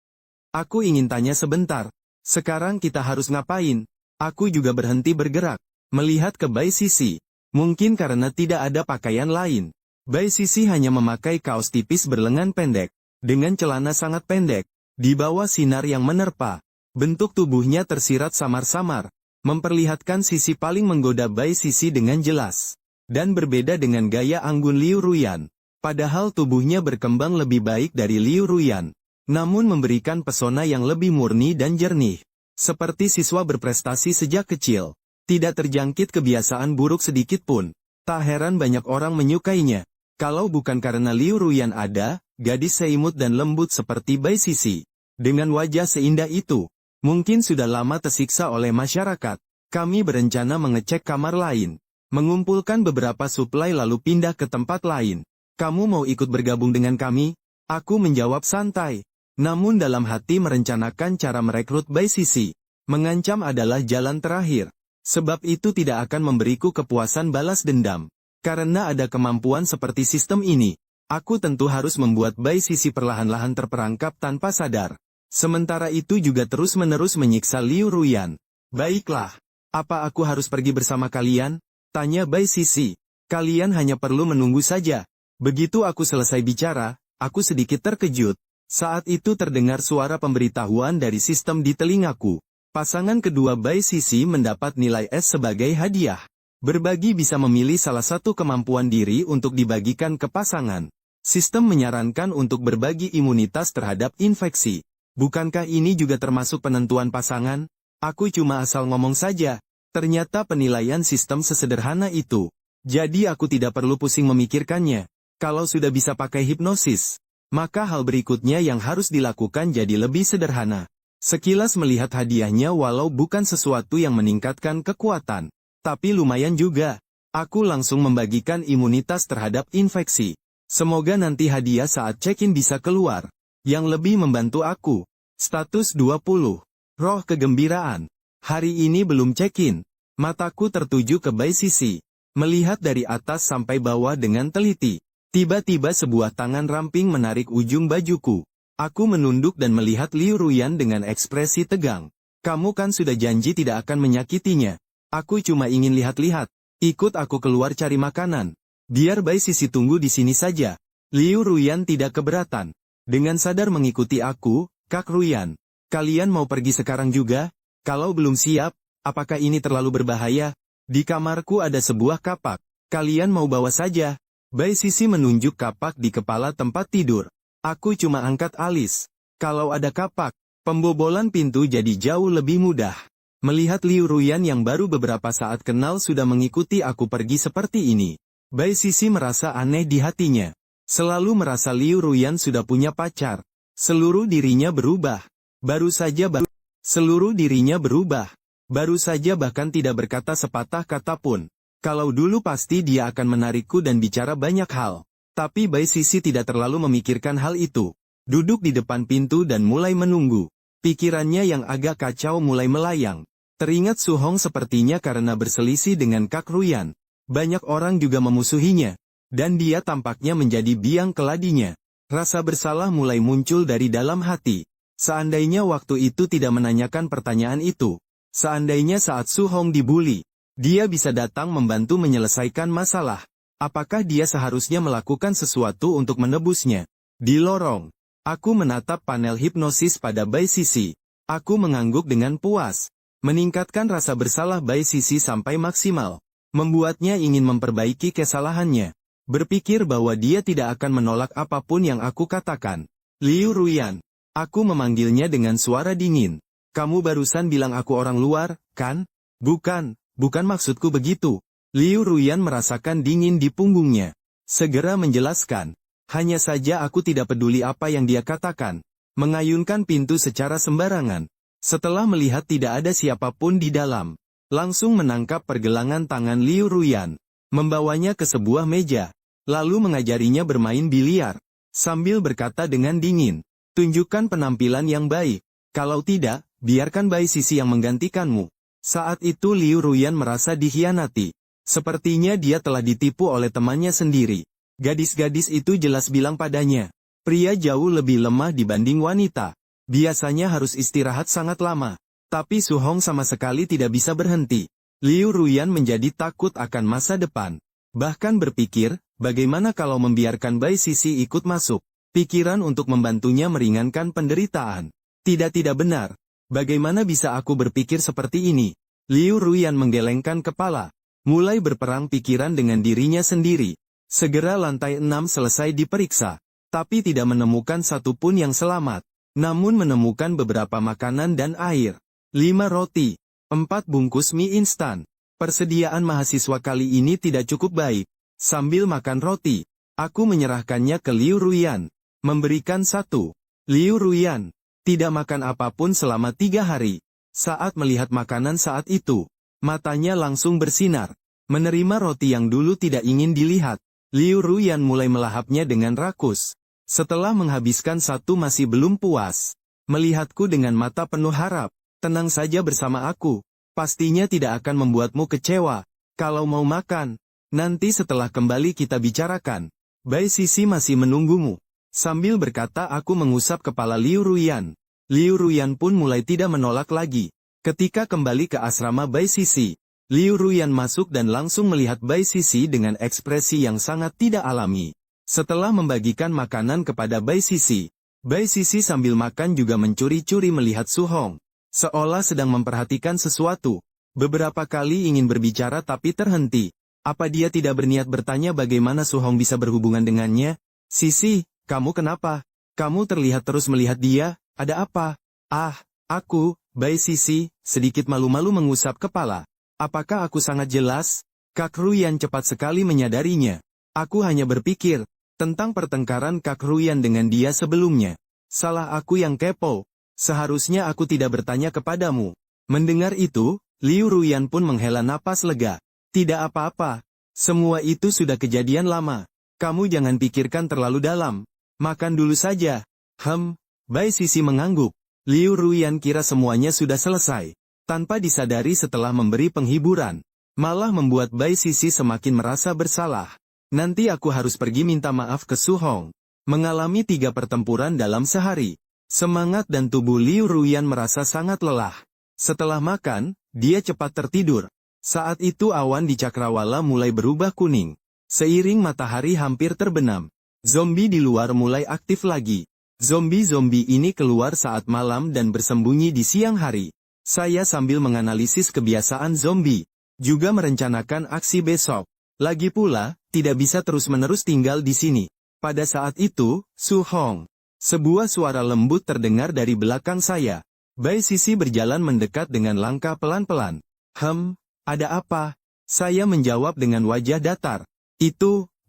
Aku ingin tanya sebentar. Sekarang kita harus ngapain? Aku juga berhenti bergerak. Melihat ke Bai Sisi. Mungkin karena tidak ada pakaian lain. Bai Sisi hanya memakai kaos tipis berlengan pendek. Dengan celana sangat pendek. Di bawah sinar yang menerpa. Bentuk tubuhnya tersirat samar-samar. Memperlihatkan sisi paling menggoda Bai Sisi dengan jelas. Dan berbeda dengan gaya anggun Liu Ruyan. Padahal tubuhnya berkembang lebih baik dari Liu Ruyan. Namun memberikan pesona yang lebih murni dan jernih. Seperti siswa berprestasi sejak kecil. Tidak terjangkit kebiasaan buruk sedikit pun. Tak heran banyak orang menyukainya. Kalau bukan karena Liu Ruyan ada, gadis seimut dan lembut seperti Bai Sisi. Dengan wajah seindah itu, mungkin sudah lama tersiksa oleh masyarakat. Kami berencana mengecek kamar lain. Mengumpulkan beberapa suplai lalu pindah ke tempat lain. Kamu mau ikut bergabung dengan kami? Aku menjawab santai. Namun dalam hati merencanakan cara merekrut Bai Sisi. Mengancam adalah jalan terakhir. Sebab itu tidak akan memberiku kepuasan balas dendam. Karena ada kemampuan seperti sistem ini, aku tentu harus membuat Bai Sisi perlahan-lahan terperangkap tanpa sadar. Sementara itu juga terus-menerus menyiksa Liu Ruyan. Baiklah, apa aku harus pergi bersama kalian? Tanya Bai Sisi. Kalian hanya perlu menunggu saja. Begitu aku selesai bicara, aku sedikit terkejut. Saat itu terdengar suara pemberitahuan dari sistem di telingaku. Pasangan kedua Bai Sisi mendapat nilai S sebagai hadiah. Berbagi bisa memilih salah satu kemampuan diri untuk dibagikan ke pasangan. Sistem menyarankan untuk berbagi imunitas terhadap infeksi. Bukankah ini juga termasuk penentuan pasangan? Aku cuma asal ngomong saja. Ternyata penilaian sistem sesederhana itu. Jadi aku tidak perlu pusing memikirkannya. Kalau sudah bisa pakai hipnosis, maka hal berikutnya yang harus dilakukan jadi lebih sederhana. Sekilas melihat hadiahnya walau bukan sesuatu yang meningkatkan kekuatan. Tapi lumayan juga. Aku langsung membagikan imunitas terhadap infeksi. Semoga nanti hadiah saat check-in bisa keluar. Yang lebih membantu aku. Status 20. Roh kegembiraan. Hari ini belum check-in. Mataku tertuju ke Bai Sisi. Melihat dari atas sampai bawah dengan teliti. Tiba-tiba sebuah tangan ramping menarik ujung bajuku. Aku menunduk dan melihat Liu Ruyan dengan ekspresi tegang. Kamu kan sudah janji tidak akan menyakitinya. Aku cuma ingin lihat-lihat. Ikut aku keluar cari makanan. Biar Bai Sisi tunggu di sini saja. Liu Ruyan tidak keberatan. Dengan sadar mengikuti aku, Kak Ruyan. Kalian mau pergi sekarang juga? Kalau belum siap, apakah ini terlalu berbahaya? Di kamarku ada sebuah kapak. Kalian mau bawa saja. Bai Sisi menunjuk kapak di kepala tempat tidur. Aku cuma angkat alis. Kalau ada kapak, pembobolan pintu jadi jauh lebih mudah. Melihat Liu Ruyan yang baru beberapa saat kenal sudah mengikuti aku pergi seperti ini. Bai Sisi merasa aneh di hatinya. Selalu merasa Liu Ruyan sudah punya pacar. Seluruh dirinya berubah. Seluruh dirinya berubah. Baru saja bahkan tidak berkata sepatah kata pun. Kalau dulu pasti dia akan menarikku dan bicara banyak hal. Tapi Bai Sisi tidak terlalu memikirkan hal itu. Duduk di depan pintu dan mulai menunggu. Pikirannya yang agak kacau mulai melayang. Teringat Su Hong sepertinya karena berselisih dengan Kak Ruyan. Banyak orang juga memusuhinya. Dan dia tampaknya menjadi biang keladinya. Rasa bersalah mulai muncul dari dalam hati. Seandainya waktu itu tidak menanyakan pertanyaan itu. Seandainya saat Su Hong dibully, dia bisa datang membantu menyelesaikan masalah. Apakah dia seharusnya melakukan sesuatu untuk menebusnya? Di lorong, aku menatap panel hipnosis pada Bai Sisi. Aku mengangguk dengan puas. Meningkatkan rasa bersalah Bai Sisi sampai maksimal. Membuatnya ingin memperbaiki kesalahannya. Berpikir bahwa dia tidak akan menolak apapun yang aku katakan. Liu Ruyan. Aku memanggilnya dengan suara dingin. Kamu barusan bilang aku orang luar, kan? Bukan maksudku begitu. Liu Ruyan merasakan dingin di punggungnya. Segera menjelaskan. Hanya saja aku tidak peduli apa yang dia katakan. Mengayunkan pintu secara sembarangan. Setelah melihat tidak ada siapapun di dalam. Langsung menangkap pergelangan tangan Liu Ruyan. Membawanya ke sebuah meja. Lalu mengajarinya bermain biliar. Sambil berkata dengan dingin. Tunjukkan penampilan yang baik. Kalau tidak, biarkan Bai Sisi yang menggantikanmu. Saat itu Liu Ruyan merasa dikhianati. Sepertinya dia telah ditipu oleh temannya sendiri. Gadis-gadis itu jelas bilang padanya. Pria jauh lebih lemah dibanding wanita. Biasanya harus istirahat sangat lama. Tapi Su Hong sama sekali tidak bisa berhenti. Liu Ruyan menjadi takut akan masa depan. Bahkan berpikir, bagaimana kalau membiarkan Bai Sisi ikut masuk? Pikiran untuk membantunya meringankan penderitaan. Tidak benar. Bagaimana bisa aku berpikir seperti ini? Liu Ruyan menggelengkan kepala. Mulai berperang pikiran dengan dirinya sendiri. Segera lantai 6 selesai diperiksa. Tapi tidak menemukan satupun yang selamat. Namun menemukan beberapa makanan dan air. 5 roti. 4 bungkus mie instan. Persediaan mahasiswa kali ini tidak cukup baik. Sambil makan roti, aku menyerahkannya ke Liu Ruyan. Memberikan 1. Liu Ruyan tidak makan apapun selama 3 hari. Saat melihat makanan saat itu, matanya langsung bersinar. Menerima roti yang dulu tidak ingin dilihat, Liu Ruyan mulai melahapnya dengan rakus. Setelah menghabiskan 1 masih belum puas. Melihatku dengan mata penuh harap. Tenang saja bersama aku. Pastinya tidak akan membuatmu kecewa. Kalau mau makan, nanti setelah kembali kita bicarakan. Bai Sisi masih menunggumu. Sambil berkata aku mengusap kepala Liu Ruyan. Liu Ruyan pun mulai tidak menolak lagi. Ketika kembali ke asrama Bai Sisi, Liu Ruyan masuk dan langsung melihat Bai Sisi dengan ekspresi yang sangat tidak alami. Setelah membagikan makanan kepada Bai Sisi sambil makan juga mencuri-curi melihat Su Hong. Seolah sedang memperhatikan sesuatu. Beberapa kali ingin berbicara tapi terhenti. Apa dia tidak berniat bertanya bagaimana Su Hong bisa berhubungan dengannya? Sisi, kamu kenapa? Kamu terlihat terus melihat dia, ada apa? Aku, Bai Sisi, sedikit malu-malu mengusap kepala. Apakah aku sangat jelas? Kak Ruyan cepat sekali menyadarinya. Aku hanya berpikir tentang pertengkaran Kak Ruyan dengan dia sebelumnya. Salah aku yang kepo. Seharusnya aku tidak bertanya kepadamu. Mendengar itu, Liu Ruyan pun menghela napas lega. Tidak apa-apa. Semua itu sudah kejadian lama. Kamu jangan pikirkan terlalu dalam. Makan dulu saja. Bai Sisi mengangguk. Liu Ruyan kira semuanya sudah selesai. Tanpa disadari setelah memberi penghiburan. Malah membuat Bai Sisi semakin merasa bersalah. Nanti aku harus pergi minta maaf ke Su Hong. Mengalami 3 pertempuran dalam sehari. Semangat dan tubuh Liu Ruyan merasa sangat lelah. Setelah makan, dia cepat tertidur. Saat itu awan di Cakrawala mulai berubah kuning. Seiring matahari hampir terbenam, zombie di luar mulai aktif lagi. Zombie-zombie ini keluar saat malam dan bersembunyi di siang hari. Saya sambil menganalisis kebiasaan zombie, juga merencanakan aksi besok. Lagi pula, tidak bisa terus-menerus tinggal di sini. Pada saat itu, Su Hong. Sebuah suara lembut terdengar dari belakang saya. Bai Sisi berjalan mendekat dengan langkah pelan-pelan. Ada apa? Saya menjawab dengan wajah datar.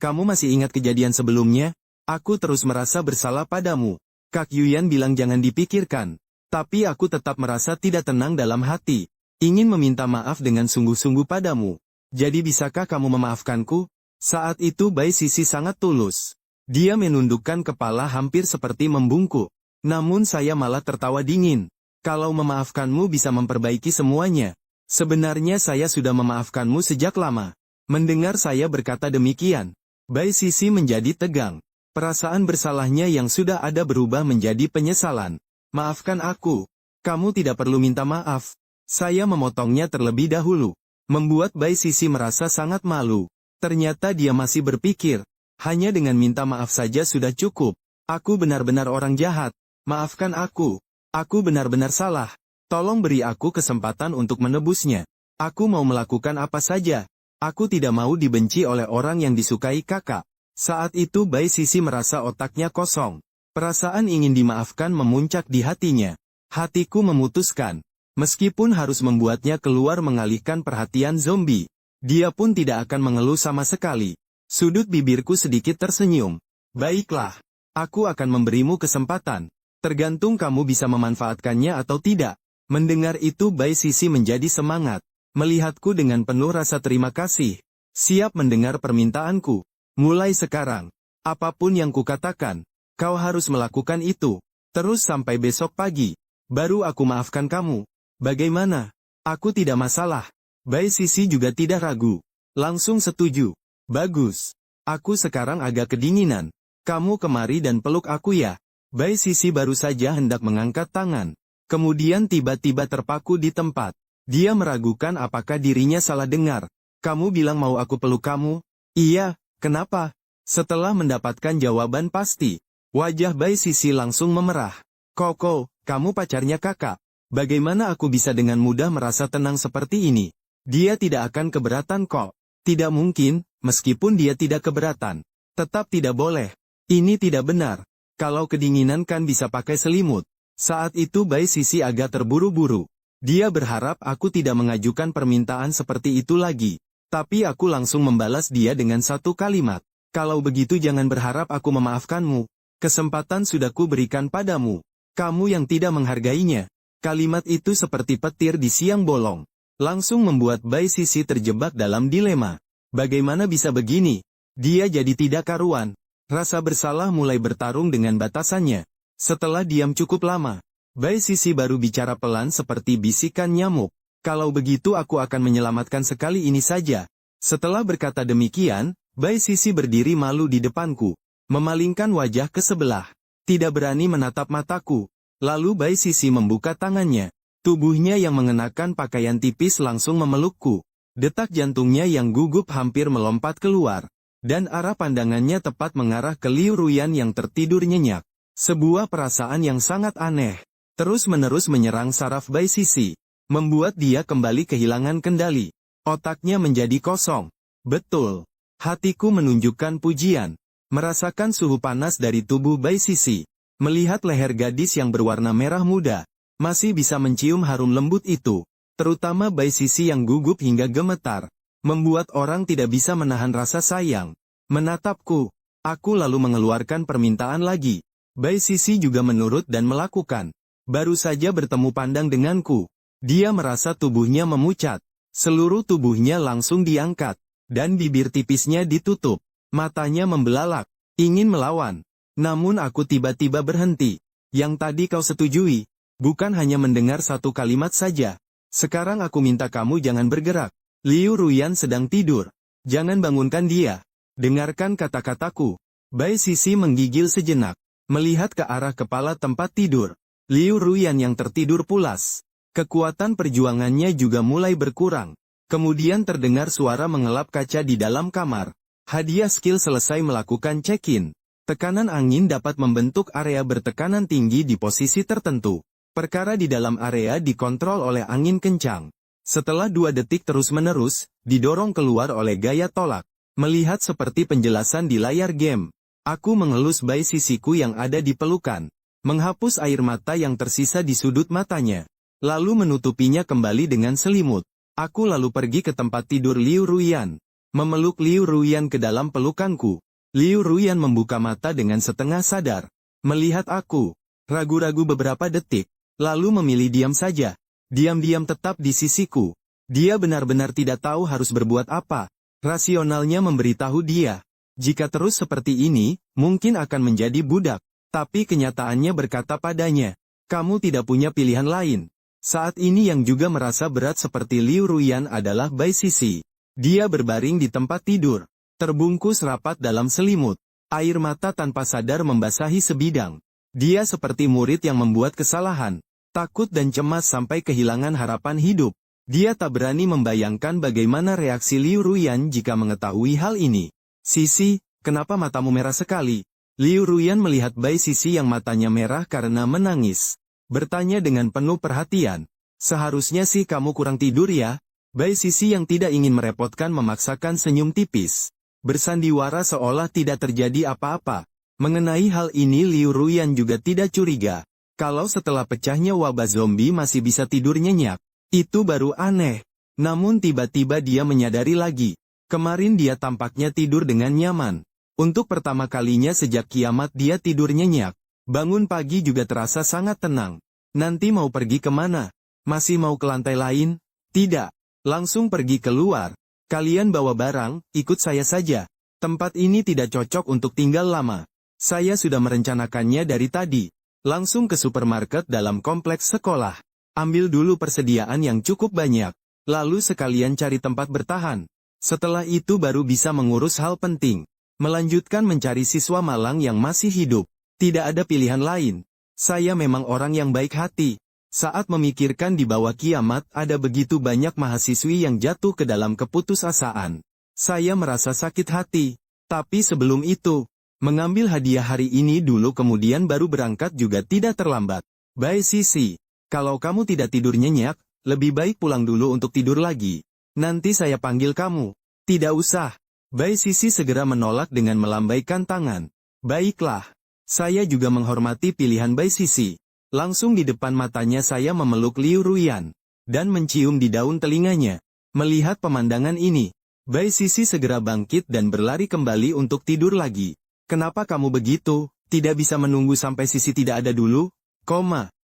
Kamu masih ingat kejadian sebelumnya? Aku terus merasa bersalah padamu. Kak Yuyan bilang jangan dipikirkan. Tapi aku tetap merasa tidak tenang dalam hati. Ingin meminta maaf dengan sungguh-sungguh padamu. Jadi bisakah kamu memaafkanku? Saat itu Bai Sisi sangat tulus. Dia menundukkan kepala hampir seperti membungkuk. Namun saya malah tertawa dingin. Kalau memaafkanmu bisa memperbaiki semuanya. Sebenarnya saya sudah memaafkanmu sejak lama. Mendengar saya berkata demikian, Bai Sisi menjadi tegang. Perasaan bersalahnya yang sudah ada berubah menjadi penyesalan. Maafkan aku. Kamu tidak perlu minta maaf. Saya memotongnya terlebih dahulu. Membuat Bai Sisi merasa sangat malu. Ternyata dia masih berpikir, hanya dengan minta maaf saja sudah cukup. Aku benar-benar orang jahat. Maafkan aku. Aku benar-benar salah. Tolong beri aku kesempatan untuk menebusnya. Aku mau melakukan apa saja. Aku tidak mau dibenci oleh orang yang disukai kakak. Saat itu Bai Sisi merasa otaknya kosong. Perasaan ingin dimaafkan memuncak di hatinya. Hatiku memutuskan. Meskipun harus membuatnya keluar mengalihkan perhatian zombie. Dia pun tidak akan mengeluh sama sekali. Sudut bibirku sedikit tersenyum. Baiklah. Aku akan memberimu kesempatan. Tergantung kamu bisa memanfaatkannya atau tidak. Mendengar itu Bai Sisi menjadi semangat. Melihatku dengan penuh rasa terima kasih. Siap mendengar permintaanku. Mulai sekarang. Apapun yang kukatakan, kau harus melakukan itu. Terus sampai besok pagi. Baru aku maafkan kamu. Bagaimana? Aku tidak masalah. Bai Sisi juga tidak ragu. Langsung setuju. Bagus. Aku sekarang agak kedinginan. Kamu kemari dan peluk aku ya. Bai Sisi baru saja hendak mengangkat tangan. Kemudian tiba-tiba terpaku di tempat. Dia meragukan apakah dirinya salah dengar. Kamu bilang mau aku peluk kamu? Iya, kenapa? Setelah mendapatkan jawaban pasti, wajah Bai Sisi langsung memerah. Koko, kamu pacarnya kakak. Bagaimana aku bisa dengan mudah merasa tenang seperti ini? Dia tidak akan keberatan kok. Tidak mungkin, meskipun dia tidak keberatan. Tetap tidak boleh. Ini tidak benar. Kalau kedinginan kan bisa pakai selimut. Saat itu Bai Sisi agak terburu-buru. Dia berharap aku tidak mengajukan permintaan seperti itu lagi. Tapi aku langsung membalas dia dengan satu kalimat. Kalau begitu jangan berharap aku memaafkanmu. Kesempatan sudah kuberikan padamu. Kamu yang tidak menghargainya. Kalimat itu seperti petir di siang bolong. Langsung membuat Bai Sisi terjebak dalam dilema. Bagaimana bisa begini? Dia jadi tidak karuan. Rasa bersalah mulai bertarung dengan batasannya. Setelah diam cukup lama, Bai Sisi baru bicara pelan seperti bisikan nyamuk. Kalau begitu aku akan menyelamatkan sekali ini saja. Setelah berkata demikian, Bai Sisi berdiri malu di depanku. Memalingkan wajah ke sebelah. Tidak berani menatap mataku. Lalu Bai Sisi membuka tangannya. Tubuhnya yang mengenakan pakaian tipis langsung memelukku. Detak jantungnya yang gugup hampir melompat keluar. Dan arah pandangannya tepat mengarah ke Liu Ruyan yang tertidur nyenyak. Sebuah perasaan yang sangat aneh, terus-menerus menyerang saraf Bai Sisi. Membuat dia kembali kehilangan kendali. Otaknya menjadi kosong. Betul. Hatiku menunjukkan pujian. Merasakan suhu panas dari tubuh Bai Sisi. Melihat leher gadis yang berwarna merah muda. Masih bisa mencium harum lembut itu. Terutama Bai Sisi yang gugup hingga gemetar. Membuat orang tidak bisa menahan rasa sayang. Menatapku. Aku lalu mengeluarkan permintaan lagi. Bai Sisi juga menurut dan melakukan. Baru saja bertemu pandang denganku. Dia merasa tubuhnya memucat. Seluruh tubuhnya langsung diangkat. Dan bibir tipisnya ditutup. Matanya membelalak. Ingin melawan. Namun aku tiba-tiba berhenti. Yang tadi kau setujui. Bukan hanya mendengar satu kalimat saja. Sekarang aku minta kamu jangan bergerak. Liu Ruyan sedang tidur. Jangan bangunkan dia. Dengarkan kata-kataku. Bai Sisi menggigil sejenak. Melihat ke arah kepala tempat tidur. Liu Ruyan yang tertidur pulas. Kekuatan perjuangannya juga mulai berkurang. Kemudian terdengar suara mengelap kaca di dalam kamar. Hadiah skill selesai melakukan check-in. Tekanan angin dapat membentuk area bertekanan tinggi di posisi tertentu. Perkara di dalam area dikontrol oleh angin kencang. Setelah 2 detik terus-menerus, didorong keluar oleh gaya tolak. Melihat seperti penjelasan di layar game. Aku mengelus Bai Sisiku yang ada di pelukan. Menghapus air mata yang tersisa di sudut matanya. Lalu menutupinya kembali dengan selimut. Aku lalu pergi ke tempat tidur Liu Ruyan. memeluk Liu Ruyan ke dalam pelukanku. Liu Ruyan membuka mata dengan setengah sadar. Melihat aku, ragu-ragu beberapa detik, lalu memilih diam saja. Diam-diam tetap di sisiku. Dia benar-benar tidak tahu harus berbuat apa. Rasionalnya memberitahu dia, jika terus seperti ini, mungkin akan menjadi budak. Tapi kenyataannya berkata padanya, kamu tidak punya pilihan lain. Saat ini yang juga merasa berat seperti Liu Ruyan adalah Bai Sisi. Dia berbaring di tempat tidur, terbungkus rapat dalam selimut. Air mata tanpa sadar membasahi sebidang. Dia seperti murid yang membuat kesalahan. Takut dan cemas sampai kehilangan harapan hidup. Dia tak berani membayangkan bagaimana reaksi Liu Ruyan jika mengetahui hal ini. Sisi, kenapa matamu merah sekali? Liu Ruyan melihat Bai Sisi yang matanya merah karena menangis. Bertanya dengan penuh perhatian. Seharusnya sih kamu kurang tidur ya? Bai Sisi yang tidak ingin merepotkan memaksakan senyum tipis. Bersandiwara seolah tidak terjadi apa-apa. Mengenai hal ini Liu Ruyan juga tidak curiga. Kalau setelah pecahnya wabah zombie masih bisa tidur nyenyak, itu baru aneh. Namun tiba-tiba dia menyadari lagi. Kemarin dia tampaknya tidur dengan nyaman. Untuk pertama kalinya sejak kiamat dia tidur nyenyak. Bangun pagi juga terasa sangat tenang. Nanti mau pergi kemana? Masih mau ke lantai lain? Tidak. Langsung pergi keluar. Kalian bawa barang, ikut saya saja. Tempat ini tidak cocok untuk tinggal lama. Saya sudah merencanakannya dari tadi. Langsung ke supermarket dalam kompleks sekolah. Ambil dulu persediaan yang cukup banyak. Lalu sekalian cari tempat bertahan. Setelah itu baru bisa mengurus hal penting. Melanjutkan mencari siswa malang yang masih hidup. Tidak ada pilihan lain. Saya memang orang yang baik hati. Saat memikirkan di bawah kiamat ada begitu banyak mahasiswi yang jatuh ke dalam keputusasaan. Saya merasa sakit hati. Tapi sebelum itu, mengambil hadiah hari ini dulu kemudian baru berangkat juga tidak terlambat. Bai Sisi, kalau kamu tidak tidur nyenyak, lebih baik pulang dulu untuk tidur lagi. Nanti saya panggil kamu. Tidak usah. Bai Sisi segera menolak dengan melambaikan tangan. Baiklah. Saya juga menghormati pilihan Bai Sisi. Langsung di depan matanya saya memeluk Liu Ruyan. Dan mencium di daun telinganya. Melihat pemandangan ini, Bai Sisi segera bangkit dan berlari kembali untuk tidur lagi. Kenapa kamu begitu? Tidak bisa menunggu sampai Sisi tidak ada dulu?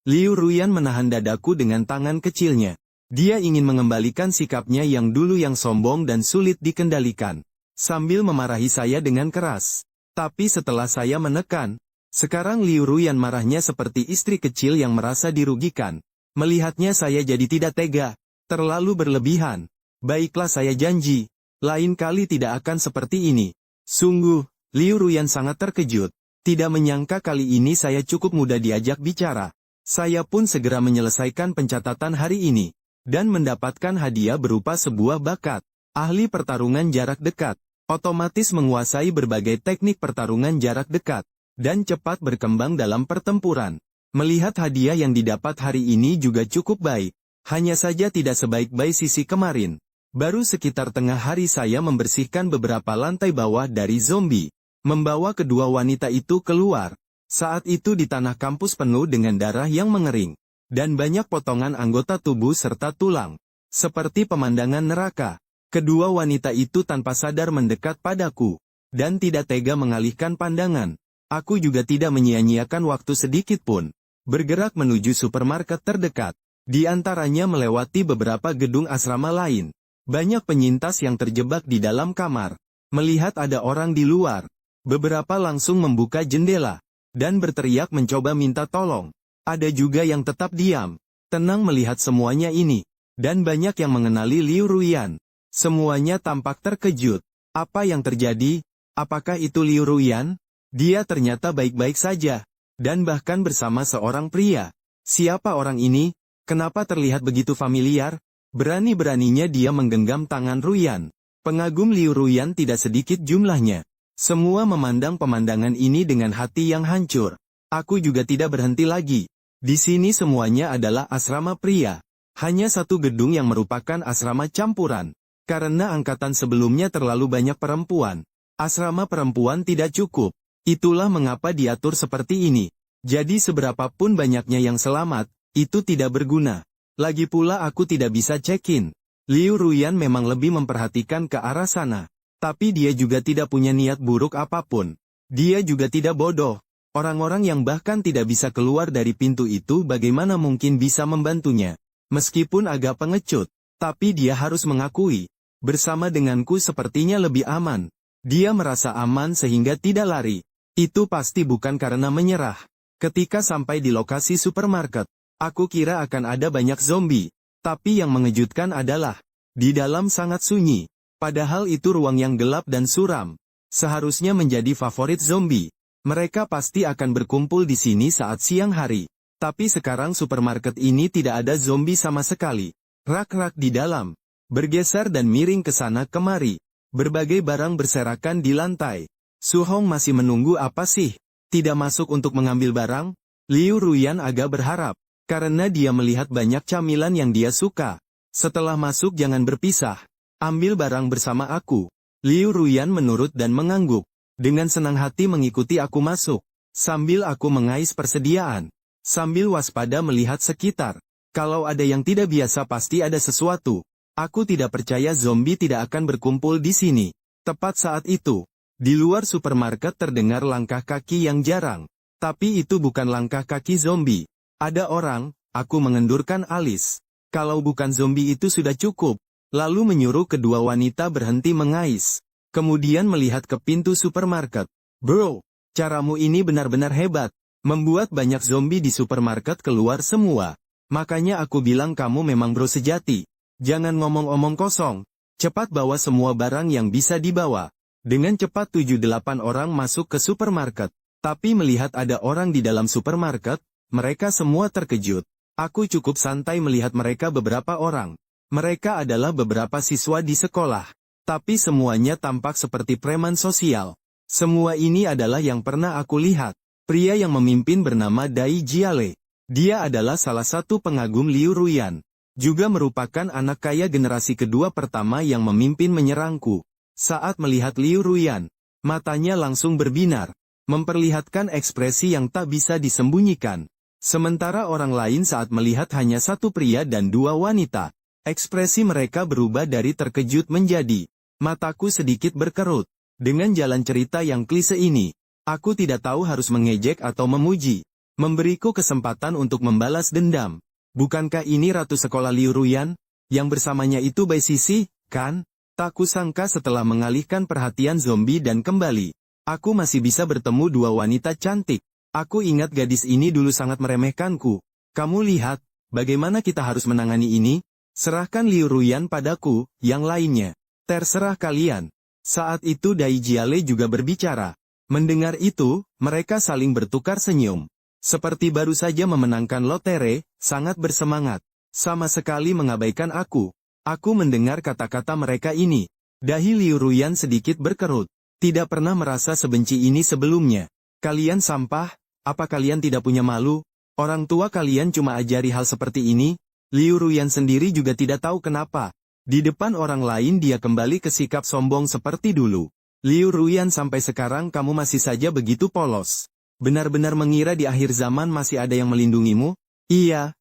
Liu Ruyan menahan dadaku dengan tangan kecilnya. Dia ingin mengembalikan sikapnya yang dulu yang sombong dan sulit dikendalikan. Sambil memarahi saya dengan keras. Tapi setelah saya menekan, sekarang Liu Ruyan marahnya seperti istri kecil yang merasa dirugikan. Melihatnya saya jadi tidak tega. Terlalu berlebihan. Baiklah saya janji. Lain kali tidak akan seperti ini. Sungguh. Liu Ruyan sangat terkejut. Tidak menyangka kali ini saya cukup mudah diajak bicara. Saya pun segera menyelesaikan pencatatan hari ini. Dan mendapatkan hadiah berupa sebuah bakat. Ahli pertarungan jarak dekat. Otomatis menguasai berbagai teknik pertarungan jarak dekat. Dan cepat berkembang dalam pertempuran. Melihat hadiah yang didapat hari ini juga cukup baik. Hanya saja tidak sebaik Bai Sisi kemarin. Baru sekitar tengah hari saya membersihkan beberapa lantai bawah dari zombie. Membawa kedua wanita itu keluar. Saat itu di tanah kampus penuh dengan darah yang mengering. Dan banyak potongan anggota tubuh serta tulang. Seperti pemandangan neraka. Kedua wanita itu tanpa sadar mendekat padaku. Dan tidak tega mengalihkan pandangan. Aku juga tidak menyia-nyiakan waktu sedikit pun. Bergerak menuju supermarket terdekat. Di antaranya melewati beberapa gedung asrama lain. Banyak penyintas yang terjebak di dalam kamar. Melihat ada orang di luar. Beberapa langsung membuka jendela, dan berteriak mencoba minta tolong. Ada juga yang tetap diam, tenang melihat semuanya ini, dan banyak yang mengenali Liu Ruyan. Semuanya tampak terkejut. Apa yang terjadi? Apakah itu Liu Ruyan? Dia ternyata baik-baik saja, dan bahkan bersama seorang pria. Siapa orang ini? Kenapa terlihat begitu familiar? Berani-beraninya dia menggenggam tangan Ruyan. Pengagum Liu Ruyan tidak sedikit jumlahnya. Semua memandang pemandangan ini dengan hati yang hancur. Aku juga tidak berhenti lagi. Di sini semuanya adalah asrama pria. Hanya satu gedung yang merupakan asrama campuran. Karena angkatan sebelumnya terlalu banyak perempuan. Asrama perempuan tidak cukup. Itulah mengapa diatur seperti ini. Jadi seberapapun banyaknya yang selamat, itu tidak berguna. Lagi pula aku tidak bisa check-in. Liu Ruyan memang lebih memperhatikan ke arah sana. Tapi dia juga tidak punya niat buruk apapun. Dia juga tidak bodoh. Orang-orang yang bahkan tidak bisa keluar dari pintu itu bagaimana mungkin bisa membantunya. Meskipun agak pengecut, tapi dia harus mengakui. Bersama denganku sepertinya lebih aman. Dia merasa aman sehingga tidak lari. Itu pasti bukan karena menyerah. Ketika sampai di lokasi supermarket, aku kira akan ada banyak zombie. Tapi yang mengejutkan adalah, di dalam sangat sunyi. Padahal itu ruang yang gelap dan suram. Seharusnya menjadi favorit zombie. Mereka pasti akan berkumpul di sini saat siang hari. Tapi sekarang supermarket ini tidak ada zombie sama sekali. Rak-rak di dalam bergeser dan miring ke sana kemari. Berbagai barang berserakan di lantai. Su Hong masih menunggu apa sih? Tidak masuk untuk mengambil barang? Liu Ruyan agak berharap. Karena dia melihat banyak camilan yang dia suka. Setelah masuk jangan berpisah. Ambil barang bersama aku. Liu Ruyan menurut dan mengangguk. Dengan senang hati mengikuti aku masuk. Sambil aku mengais persediaan. Sambil waspada melihat sekitar. Kalau ada yang tidak biasa pasti ada sesuatu. Aku tidak percaya zombie tidak akan berkumpul di sini. Tepat saat itu, di luar supermarket terdengar langkah kaki yang jarang. Tapi itu bukan langkah kaki zombie. Ada orang, aku mengendurkan alis. Kalau bukan zombie itu sudah cukup. Lalu menyuruh kedua wanita berhenti mengais. Kemudian melihat ke pintu supermarket. Bro, caramu ini benar-benar hebat. Membuat banyak zombie di supermarket keluar semua. Makanya aku bilang kamu memang bro sejati. Jangan ngomong-omong kosong. Cepat bawa semua barang yang bisa dibawa. Dengan cepat 7-8 orang masuk ke supermarket. Tapi melihat ada orang di dalam supermarket, mereka semua terkejut. Aku cukup santai melihat mereka beberapa orang. Mereka adalah beberapa siswa di sekolah. Tapi semuanya tampak seperti preman sosial. Semua ini adalah yang pernah aku lihat. Pria yang memimpin bernama Dai Jiale. Dia adalah salah satu pengagum Liu Ruyan. Juga merupakan anak kaya generasi kedua pertama yang memimpin menyerangku. Saat melihat Liu Ruyan, matanya langsung berbinar. Memperlihatkan ekspresi yang tak bisa disembunyikan. Sementara orang lain saat melihat hanya satu pria dan dua wanita. Ekspresi mereka berubah dari terkejut menjadi, mataku sedikit berkerut. Dengan jalan cerita yang klise ini, aku tidak tahu harus mengejek atau memuji. Memberiku kesempatan untuk membalas dendam. Bukankah ini ratu sekolah Liu Ruyan? Yang bersamanya itu Bai Sisi, kan? Tak kusangka setelah mengalihkan perhatian zombie dan kembali. Aku masih bisa bertemu dua wanita cantik. Aku ingat gadis ini dulu sangat meremehkanku. Kamu lihat, bagaimana kita harus menangani ini? Serahkan Liu Ruyan padaku, yang lainnya. Terserah kalian. Saat itu Dai Jiale juga berbicara. Mendengar itu, mereka saling bertukar senyum. Seperti baru saja memenangkan lotre, sangat bersemangat. Sama sekali mengabaikan aku. Aku mendengar kata-kata mereka ini. Dahi Liu Ruyan sedikit berkerut. Tidak pernah merasa sebenci ini sebelumnya. Kalian sampah, apa kalian tidak punya malu? Orang tua kalian cuma ajari hal seperti ini? Liu Ruyan sendiri juga tidak tahu kenapa. Di depan orang lain dia kembali ke sikap sombong seperti dulu. Liu Ruyan sampai sekarang kamu masih saja begitu polos. Benar-benar mengira di akhir zaman masih ada yang melindungimu? Iya,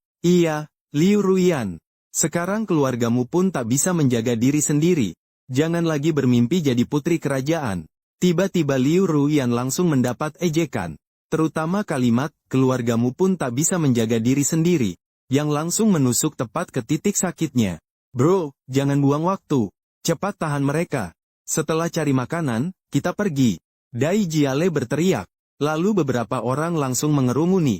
Liu Ruyan. Sekarang keluargamu pun tak bisa menjaga diri sendiri. Jangan lagi bermimpi jadi putri kerajaan. Tiba-tiba Liu Ruyan langsung mendapat ejekan. Terutama kalimat, keluargamu pun tak bisa menjaga diri sendiri. Yang langsung menusuk tepat ke titik sakitnya. Bro, jangan buang waktu. Cepat tahan mereka. Setelah cari makanan, kita pergi. Dai Jiale berteriak. Lalu beberapa orang langsung mengerumuni.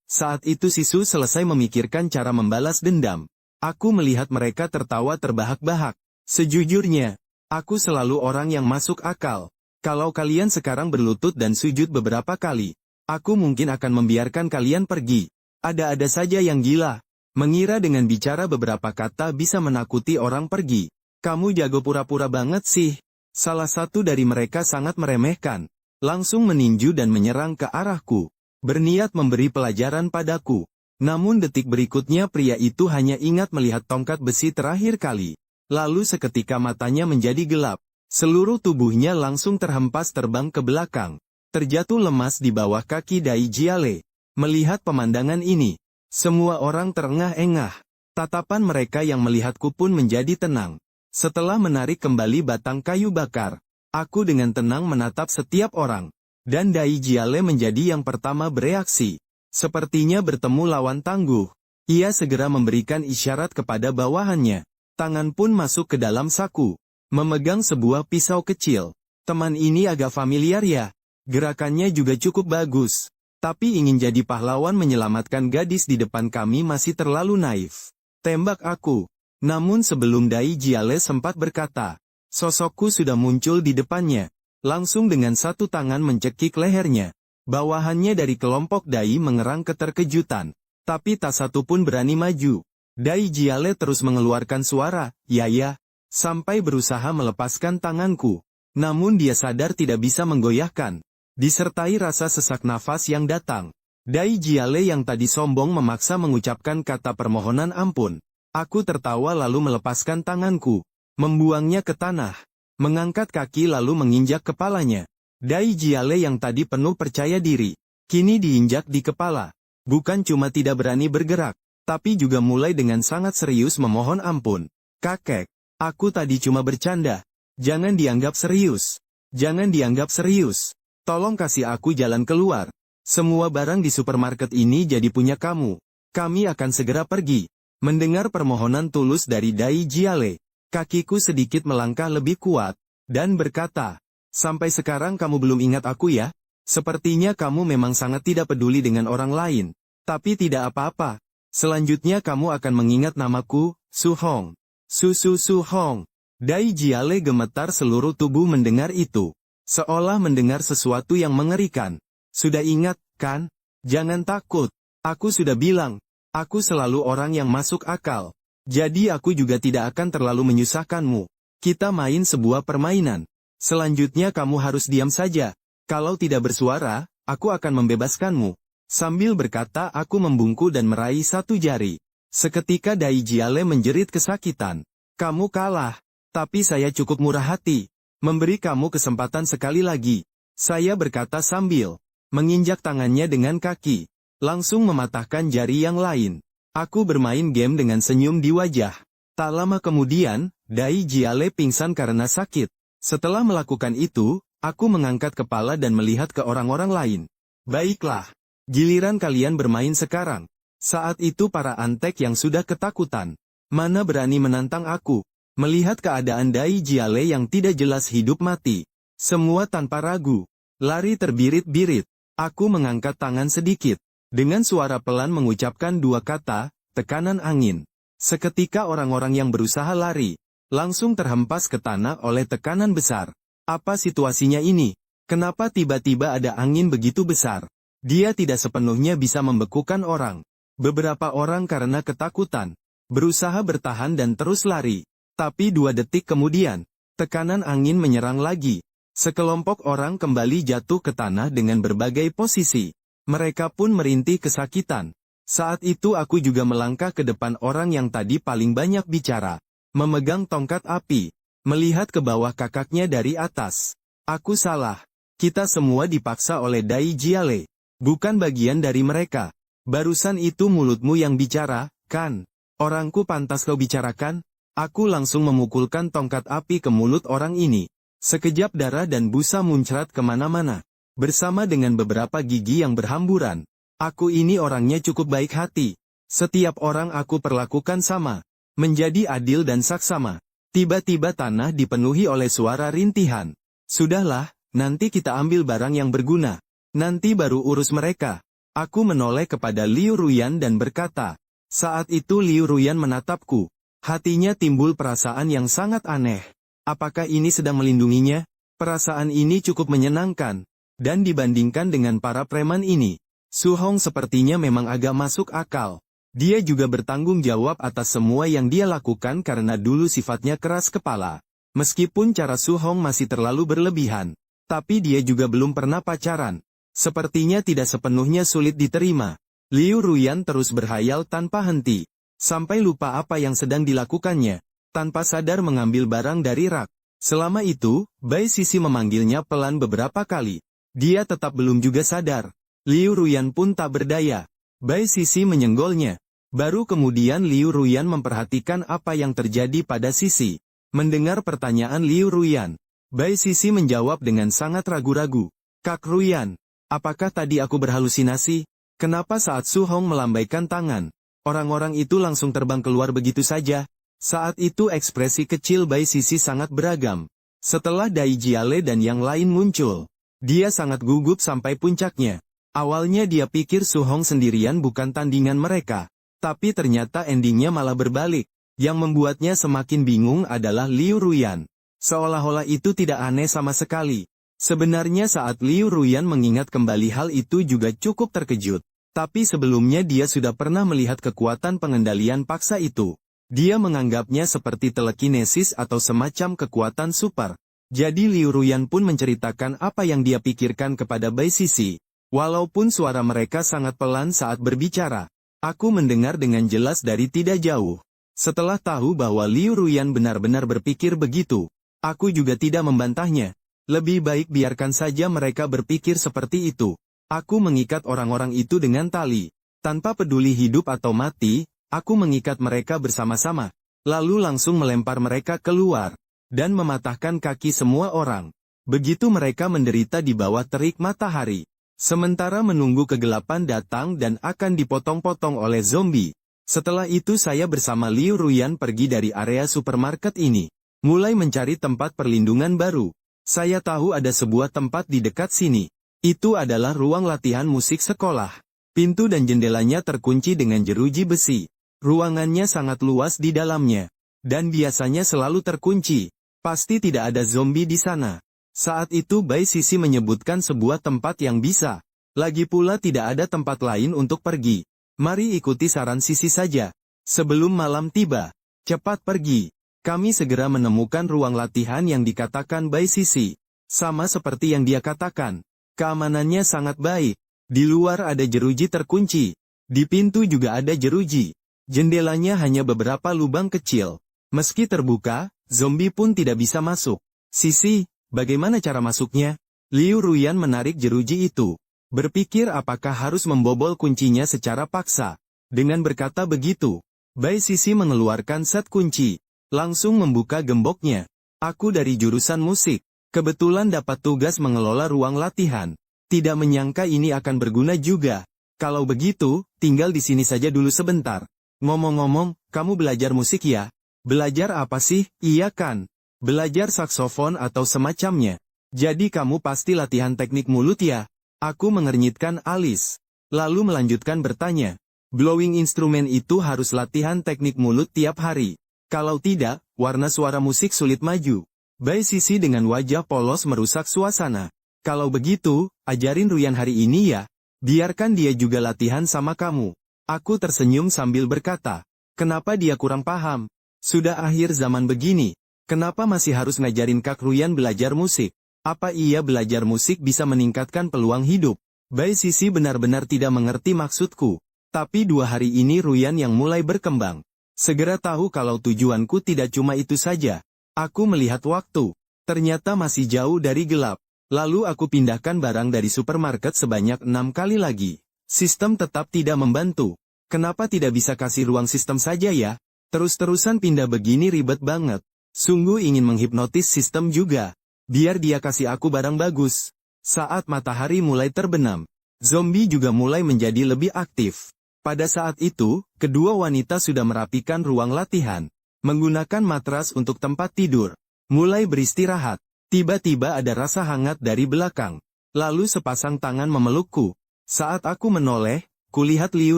Saat itu Sisu selesai memikirkan cara membalas dendam. Aku melihat mereka tertawa terbahak-bahak. Sejujurnya, aku selalu orang yang masuk akal. Kalau kalian sekarang berlutut dan sujud beberapa kali, aku mungkin akan membiarkan kalian pergi. Ada-ada saja yang gila. Mengira dengan bicara beberapa kata bisa menakuti orang pergi. Kamu jago pura-pura banget sih. Salah satu dari mereka sangat meremehkan. Langsung meninju dan menyerang ke arahku. Berniat memberi pelajaran padaku. Namun detik berikutnya pria itu hanya ingat melihat tongkat besi terakhir kali. Lalu seketika matanya menjadi gelap. Seluruh tubuhnya langsung terhempas terbang ke belakang. Terjatuh lemas di bawah kaki Dai Jiale. Melihat pemandangan ini, semua orang terengah-engah. Tatapan mereka yang melihatku pun menjadi tenang. Setelah menarik kembali batang kayu bakar, aku dengan tenang menatap setiap orang. Dan Dai Jiale menjadi yang pertama bereaksi. Sepertinya bertemu lawan tangguh. Ia segera memberikan isyarat kepada bawahannya. Tangan pun masuk ke dalam saku. Memegang sebuah pisau kecil. Teman ini agak familiar ya. Gerakannya juga cukup bagus. Tapi ingin jadi pahlawan menyelamatkan gadis di depan kami masih terlalu naif. Tembak aku. Namun sebelum Dai Jiale sempat berkata, sosokku sudah muncul di depannya. Langsung dengan satu tangan mencekik lehernya. Bawahannya dari kelompok Dai mengerang keterkejutan. Tapi tak satu pun berani maju. Dai Jiale terus mengeluarkan suara, ya, sampai berusaha melepaskan tanganku. Namun dia sadar tidak bisa menggoyahkan. Disertai rasa sesak nafas yang datang. Dai Jiale yang tadi sombong memaksa mengucapkan kata permohonan ampun. Aku tertawa lalu melepaskan tanganku, membuangnya ke tanah, mengangkat kaki lalu menginjak kepalanya. Dai Jiale yang tadi penuh percaya diri, kini diinjak di kepala. Bukan cuma tidak berani bergerak, tapi juga mulai dengan sangat serius memohon ampun. Kakek, aku tadi cuma bercanda. Jangan dianggap serius. Jangan dianggap serius. Tolong kasih aku jalan keluar. Semua barang di supermarket ini jadi punya kamu. Kami akan segera pergi. Mendengar permohonan tulus dari Dai Jiale, kakiku sedikit melangkah lebih kuat, dan berkata, sampai sekarang kamu belum ingat aku ya? Sepertinya kamu memang sangat tidak peduli dengan orang lain. Tapi tidak apa-apa. Selanjutnya kamu akan mengingat namaku, Su Hong. Su Hong. Dai Jiale gemetar seluruh tubuh mendengar itu. Seolah mendengar sesuatu yang mengerikan. Sudah ingat, kan? Jangan takut. Aku sudah bilang. Aku selalu orang yang masuk akal. Jadi aku juga tidak akan terlalu menyusahkanmu. Kita main sebuah permainan. Selanjutnya kamu harus diam saja. Kalau tidak bersuara, aku akan membebaskanmu. Sambil berkata aku membungkuk dan meraih satu jari. Seketika Dai Jiale menjerit kesakitan. Kamu kalah. Tapi saya cukup murah hati. Memberi kamu kesempatan sekali lagi. Saya berkata sambil menginjak tangannya dengan kaki. Langsung mematahkan jari yang lain. Aku bermain game dengan senyum di wajah. Tak lama kemudian, Dai Jiale pingsan karena sakit. Setelah melakukan itu, aku mengangkat kepala dan melihat ke orang-orang lain. Baiklah. Giliran kalian bermain sekarang. Saat itu para antek yang sudah ketakutan. Mana berani menantang aku. Melihat keadaan Dai Jiale yang tidak jelas hidup mati. Semua tanpa ragu. Lari terbirit-birit. Aku mengangkat tangan sedikit. Dengan suara pelan mengucapkan dua kata, tekanan angin. Seketika orang-orang yang berusaha lari, langsung terhempas ke tanah oleh tekanan besar. Apa situasinya ini? Kenapa tiba-tiba ada angin begitu besar? Dia tidak sepenuhnya bisa membekukan orang. Beberapa orang karena ketakutan, berusaha bertahan dan terus lari. Tapi 2 detik kemudian, tekanan angin menyerang lagi. Sekelompok orang kembali jatuh ke tanah dengan berbagai posisi. Mereka pun merintih kesakitan. Saat itu aku juga melangkah ke depan orang yang tadi paling banyak bicara. Memegang tongkat api. Melihat ke bawah kakaknya dari atas. Aku salah. Kita semua dipaksa oleh Dai Jiale. Bukan bagian dari mereka. Barusan itu mulutmu yang bicara, kan? Orangku pantas kau bicarakan? Aku langsung memukulkan tongkat api ke mulut orang ini. Sekejap darah dan busa muncrat kemana-mana. Bersama dengan beberapa gigi yang berhamburan. Aku ini orangnya cukup baik hati. Setiap orang aku perlakukan sama. Menjadi adil dan saksama. Tiba-tiba tanah dipenuhi oleh suara rintihan. Sudahlah, nanti kita ambil barang yang berguna. Nanti baru urus mereka. Aku menoleh kepada Liu Ruyan dan berkata. Saat itu Liu Ruyan menatapku. Hatinya timbul perasaan yang sangat aneh. Apakah ini sedang melindunginya? Perasaan ini cukup menyenangkan. Dan dibandingkan dengan para preman ini, Su Hong sepertinya memang agak masuk akal. Dia juga bertanggung jawab atas semua yang dia lakukan karena dulu sifatnya keras kepala. Meskipun cara Su Hong masih terlalu berlebihan, tapi dia juga belum pernah pacaran. Sepertinya tidak sepenuhnya sulit diterima. Liu Ruyan terus berhayal tanpa henti, sampai lupa apa yang sedang dilakukannya. Tanpa sadar mengambil barang dari rak. Selama itu, Bai Sisi memanggilnya pelan beberapa kali. Dia tetap belum juga sadar. Liu Ruyan pun tak berdaya. Bai Sisi menyenggolnya. Baru kemudian Liu Ruyan memperhatikan apa yang terjadi pada Sisi. Mendengar pertanyaan Liu Ruyan, Bai Sisi menjawab dengan sangat ragu-ragu. Kak Ruyan, apakah tadi aku berhalusinasi? Kenapa saat Su Hong melambaikan tangan, orang-orang itu langsung terbang keluar begitu saja? Saat itu ekspresi kecil Bai Sisi sangat beragam. Setelah Dai Jiale dan yang lain muncul, dia sangat gugup sampai puncaknya. Awalnya dia pikir Su Hong sendirian bukan tandingan mereka. Tapi ternyata endingnya malah berbalik. Yang membuatnya semakin bingung adalah Liu Ruyan. Seolah-olah itu tidak aneh sama sekali. Sebenarnya saat Liu Ruyan mengingat kembali hal itu juga cukup terkejut. Tapi sebelumnya dia sudah pernah melihat kekuatan pengendalian paksa itu. Dia menganggapnya seperti telekinesis atau semacam kekuatan super. Jadi Liu Ruyan pun menceritakan apa yang dia pikirkan kepada Bai Sisi. Walaupun suara mereka sangat pelan saat berbicara, aku mendengar dengan jelas dari tidak jauh. Setelah tahu bahwa Liu Ruyan benar-benar berpikir begitu, aku juga tidak membantahnya. Lebih baik biarkan saja mereka berpikir seperti itu. Aku mengikat orang-orang itu dengan tali. Tanpa peduli hidup atau mati, aku mengikat mereka bersama-sama. Lalu langsung melempar mereka keluar. Dan mematahkan kaki semua orang. Begitu mereka menderita di bawah terik matahari. Sementara menunggu kegelapan datang dan akan dipotong-potong oleh zombie. Setelah itu saya bersama Liu Ruyan pergi dari area supermarket ini. Mulai mencari tempat perlindungan baru. Saya tahu ada sebuah tempat di dekat sini. Itu adalah ruang latihan musik sekolah. Pintu dan jendelanya terkunci dengan jeruji besi. Ruangannya sangat luas di dalamnya. Dan biasanya selalu terkunci. Pasti tidak ada zombie di sana. Saat itu Bai Sisi menyebutkan sebuah tempat yang bisa. Lagi pula tidak ada tempat lain untuk pergi. Mari ikuti saran Sisi saja. Sebelum malam tiba, cepat pergi. Kami segera menemukan ruang latihan yang dikatakan Bai Sisi. Sama seperti yang dia katakan. Keamanannya sangat baik. Di luar ada jeruji terkunci. Di pintu juga ada jeruji. Jendelanya hanya beberapa lubang kecil. Meski terbuka, zombie pun tidak bisa masuk. Sisi, bagaimana cara masuknya? Liu Ruyan menarik jeruji itu. Berpikir apakah harus membobol kuncinya secara paksa. Dengan berkata begitu, Bai Sisi mengeluarkan set kunci. Langsung membuka gemboknya. Aku dari jurusan musik. Kebetulan dapat tugas mengelola ruang latihan. Tidak menyangka ini akan berguna juga. Kalau begitu, tinggal di sini saja dulu sebentar. Ngomong-ngomong, kamu belajar musik ya? Belajar apa sih? Iya kan? Belajar saksofon atau semacamnya. Jadi kamu pasti latihan teknik mulut ya? Aku mengernyitkan alis. Lalu melanjutkan bertanya. Blowing instrumen itu harus latihan teknik mulut tiap hari. Kalau tidak, warna suara musik sulit maju. Bai Sisi dengan wajah polos merusak suasana. Kalau begitu, ajarin Ruyan hari ini ya. Biarkan dia juga latihan sama kamu. Aku tersenyum sambil berkata. Kenapa dia kurang paham? Sudah akhir zaman begini. Kenapa masih harus ngajarin Kak Ruyan belajar musik? Apa iya belajar musik bisa meningkatkan peluang hidup? Bai Sisi benar-benar tidak mengerti maksudku. Tapi 2 hari ini Ruyan yang mulai berkembang. Segera tahu kalau tujuanku tidak cuma itu saja. Aku melihat waktu. Ternyata masih jauh dari gelap. Lalu aku pindahkan barang dari supermarket sebanyak 6 kali lagi. Sistem tetap tidak membantu. Kenapa tidak bisa kasih ruang sistem saja ya? Terus-terusan pindah begini ribet banget. Sungguh ingin menghipnotis sistem juga. Biar dia kasih aku barang bagus. Saat matahari mulai terbenam, zombie juga mulai menjadi lebih aktif. Pada saat itu, kedua wanita sudah merapikan ruang latihan. Menggunakan matras untuk tempat tidur. Mulai beristirahat. Tiba-tiba ada rasa hangat dari belakang. Lalu sepasang tangan memelukku. Saat aku menoleh, kulihat Liu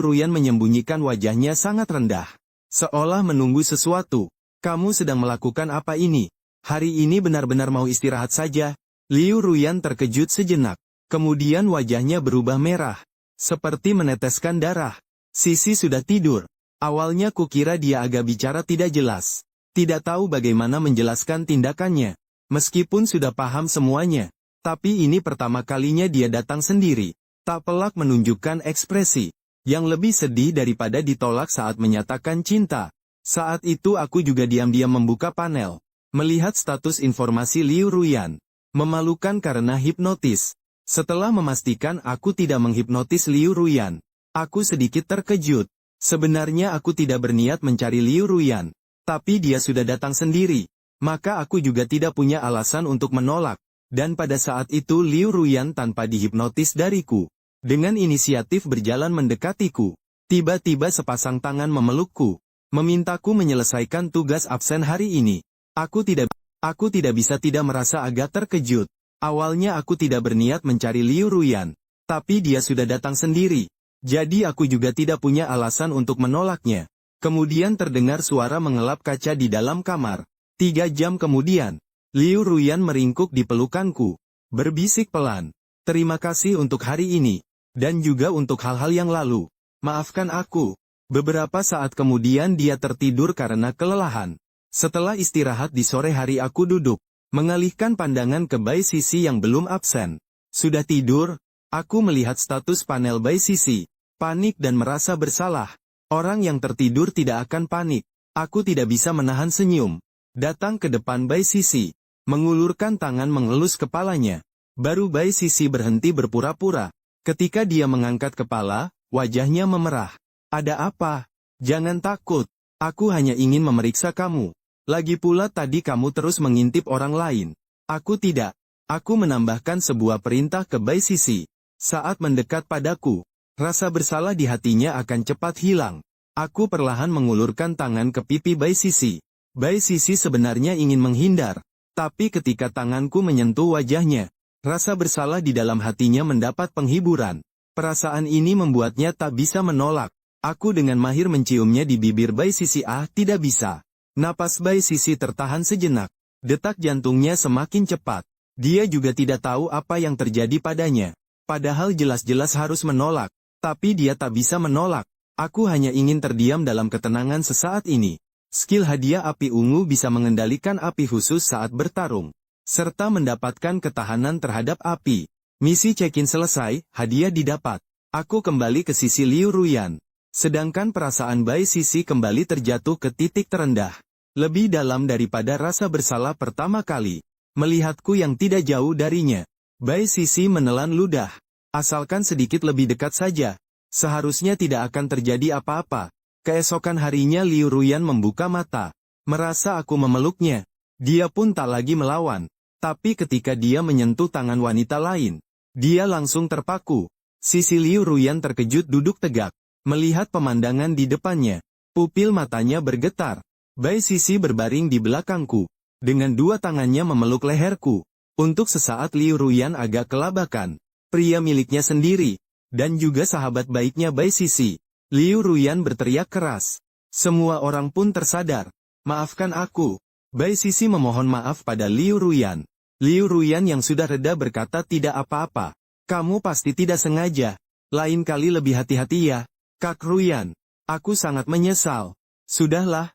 Ruyan menyembunyikan wajahnya sangat rendah. Seolah menunggu sesuatu. Kamu sedang melakukan apa ini? Hari ini benar-benar mau istirahat saja. Liu Ruyan terkejut sejenak. Kemudian wajahnya berubah merah. Seperti meneteskan darah. Sisi sudah tidur. Awalnya kukira dia agak bicara tidak jelas. Tidak tahu bagaimana menjelaskan tindakannya. Meskipun sudah paham semuanya. Tapi ini pertama kalinya dia datang sendiri. Tak pelak menunjukkan ekspresi. Yang lebih sedih daripada ditolak saat menyatakan cinta. Saat itu aku juga diam-diam membuka panel. Melihat status informasi Liu Ruyan. Memalukan karena hipnotis. Setelah memastikan aku tidak menghipnotis Liu Ruyan. Aku sedikit terkejut. Sebenarnya aku tidak berniat mencari Liu Ruyan. Tapi dia sudah datang sendiri. Maka aku juga tidak punya alasan untuk menolak. Dan pada saat itu Liu Ruyan tanpa dihipnotis dariku. Dengan inisiatif berjalan mendekatiku. Tiba-tiba sepasang tangan memelukku. Memintaku menyelesaikan tugas absen hari ini. Aku tidak bisa tidak merasa agak terkejut. Awalnya aku tidak berniat mencari Liu Ruyan. Tapi dia sudah datang sendiri. Jadi aku juga tidak punya alasan untuk menolaknya. Kemudian terdengar suara mengelap kaca di dalam kamar. 3 jam kemudian, Liu Ruyan meringkuk di pelukanku. Berbisik pelan. Terima kasih untuk hari ini. Dan juga untuk hal-hal yang lalu. Maafkan aku. Beberapa saat kemudian dia tertidur karena kelelahan. Setelah istirahat di sore hari aku duduk, mengalihkan pandangan ke Bai Sisi yang belum absen. Sudah tidur? Aku melihat status panel Bai Sisi. Panik dan merasa bersalah. Orang yang tertidur tidak akan panik. Aku tidak bisa menahan senyum. Datang ke depan Bai Sisi. Mengulurkan tangan mengelus kepalanya. Baru Bai Sisi berhenti berpura-pura. Ketika dia mengangkat kepala, wajahnya memerah. Ada apa? Jangan takut. Aku hanya ingin memeriksa kamu. Lagi pula tadi kamu terus mengintip orang lain. Aku tidak. Aku menambahkan sebuah perintah ke Bai Sisi. Saat mendekat padaku, rasa bersalah di hatinya akan cepat hilang. Aku perlahan mengulurkan tangan ke pipi Bai Sisi. Bai Sisi sebenarnya ingin menghindar. Tapi ketika tanganku menyentuh wajahnya, rasa bersalah di dalam hatinya mendapat penghiburan. Perasaan ini membuatnya tak bisa menolak. Aku dengan mahir menciumnya di bibir Bai Sisi. Tidak bisa. Napas Bai Sisi tertahan sejenak. Detak jantungnya semakin cepat. Dia juga tidak tahu apa yang terjadi padanya. Padahal jelas-jelas harus menolak. Tapi dia tak bisa menolak. Aku hanya ingin terdiam dalam ketenangan sesaat ini. Skill hadiah api ungu bisa mengendalikan api khusus saat bertarung. Serta mendapatkan ketahanan terhadap api. Misi check-in selesai, hadiah didapat. Aku kembali ke sisi Liu Ruyan. Sedangkan perasaan Bai Sisi kembali terjatuh ke titik terendah. Lebih dalam daripada rasa bersalah pertama kali. Melihatku yang tidak jauh darinya. Bai Sisi menelan ludah. Asalkan sedikit lebih dekat saja. Seharusnya tidak akan terjadi apa-apa. Keesokan harinya Liu Ruyan membuka mata. Merasa aku memeluknya. Dia pun tak lagi melawan. Tapi ketika dia menyentuh tangan wanita lain, dia langsung terpaku. Sisi Liu Ruyan terkejut duduk tegak. Melihat pemandangan di depannya. Pupil matanya bergetar. Bai Sisi berbaring di belakangku. Dengan 2 tangannya memeluk leherku. Untuk sesaat Liu Ruyan agak kelabakan. Pria miliknya sendiri. Dan juga sahabat baiknya Bai Sisi. Liu Ruyan berteriak keras. Semua orang pun tersadar. Maafkan aku. Bai Sisi memohon maaf pada Liu Ruyan. Liu Ruyan yang sudah reda berkata tidak apa-apa. Kamu pasti tidak sengaja. Lain kali lebih hati-hati ya. Kak Ruyan. Aku sangat menyesal. Sudahlah.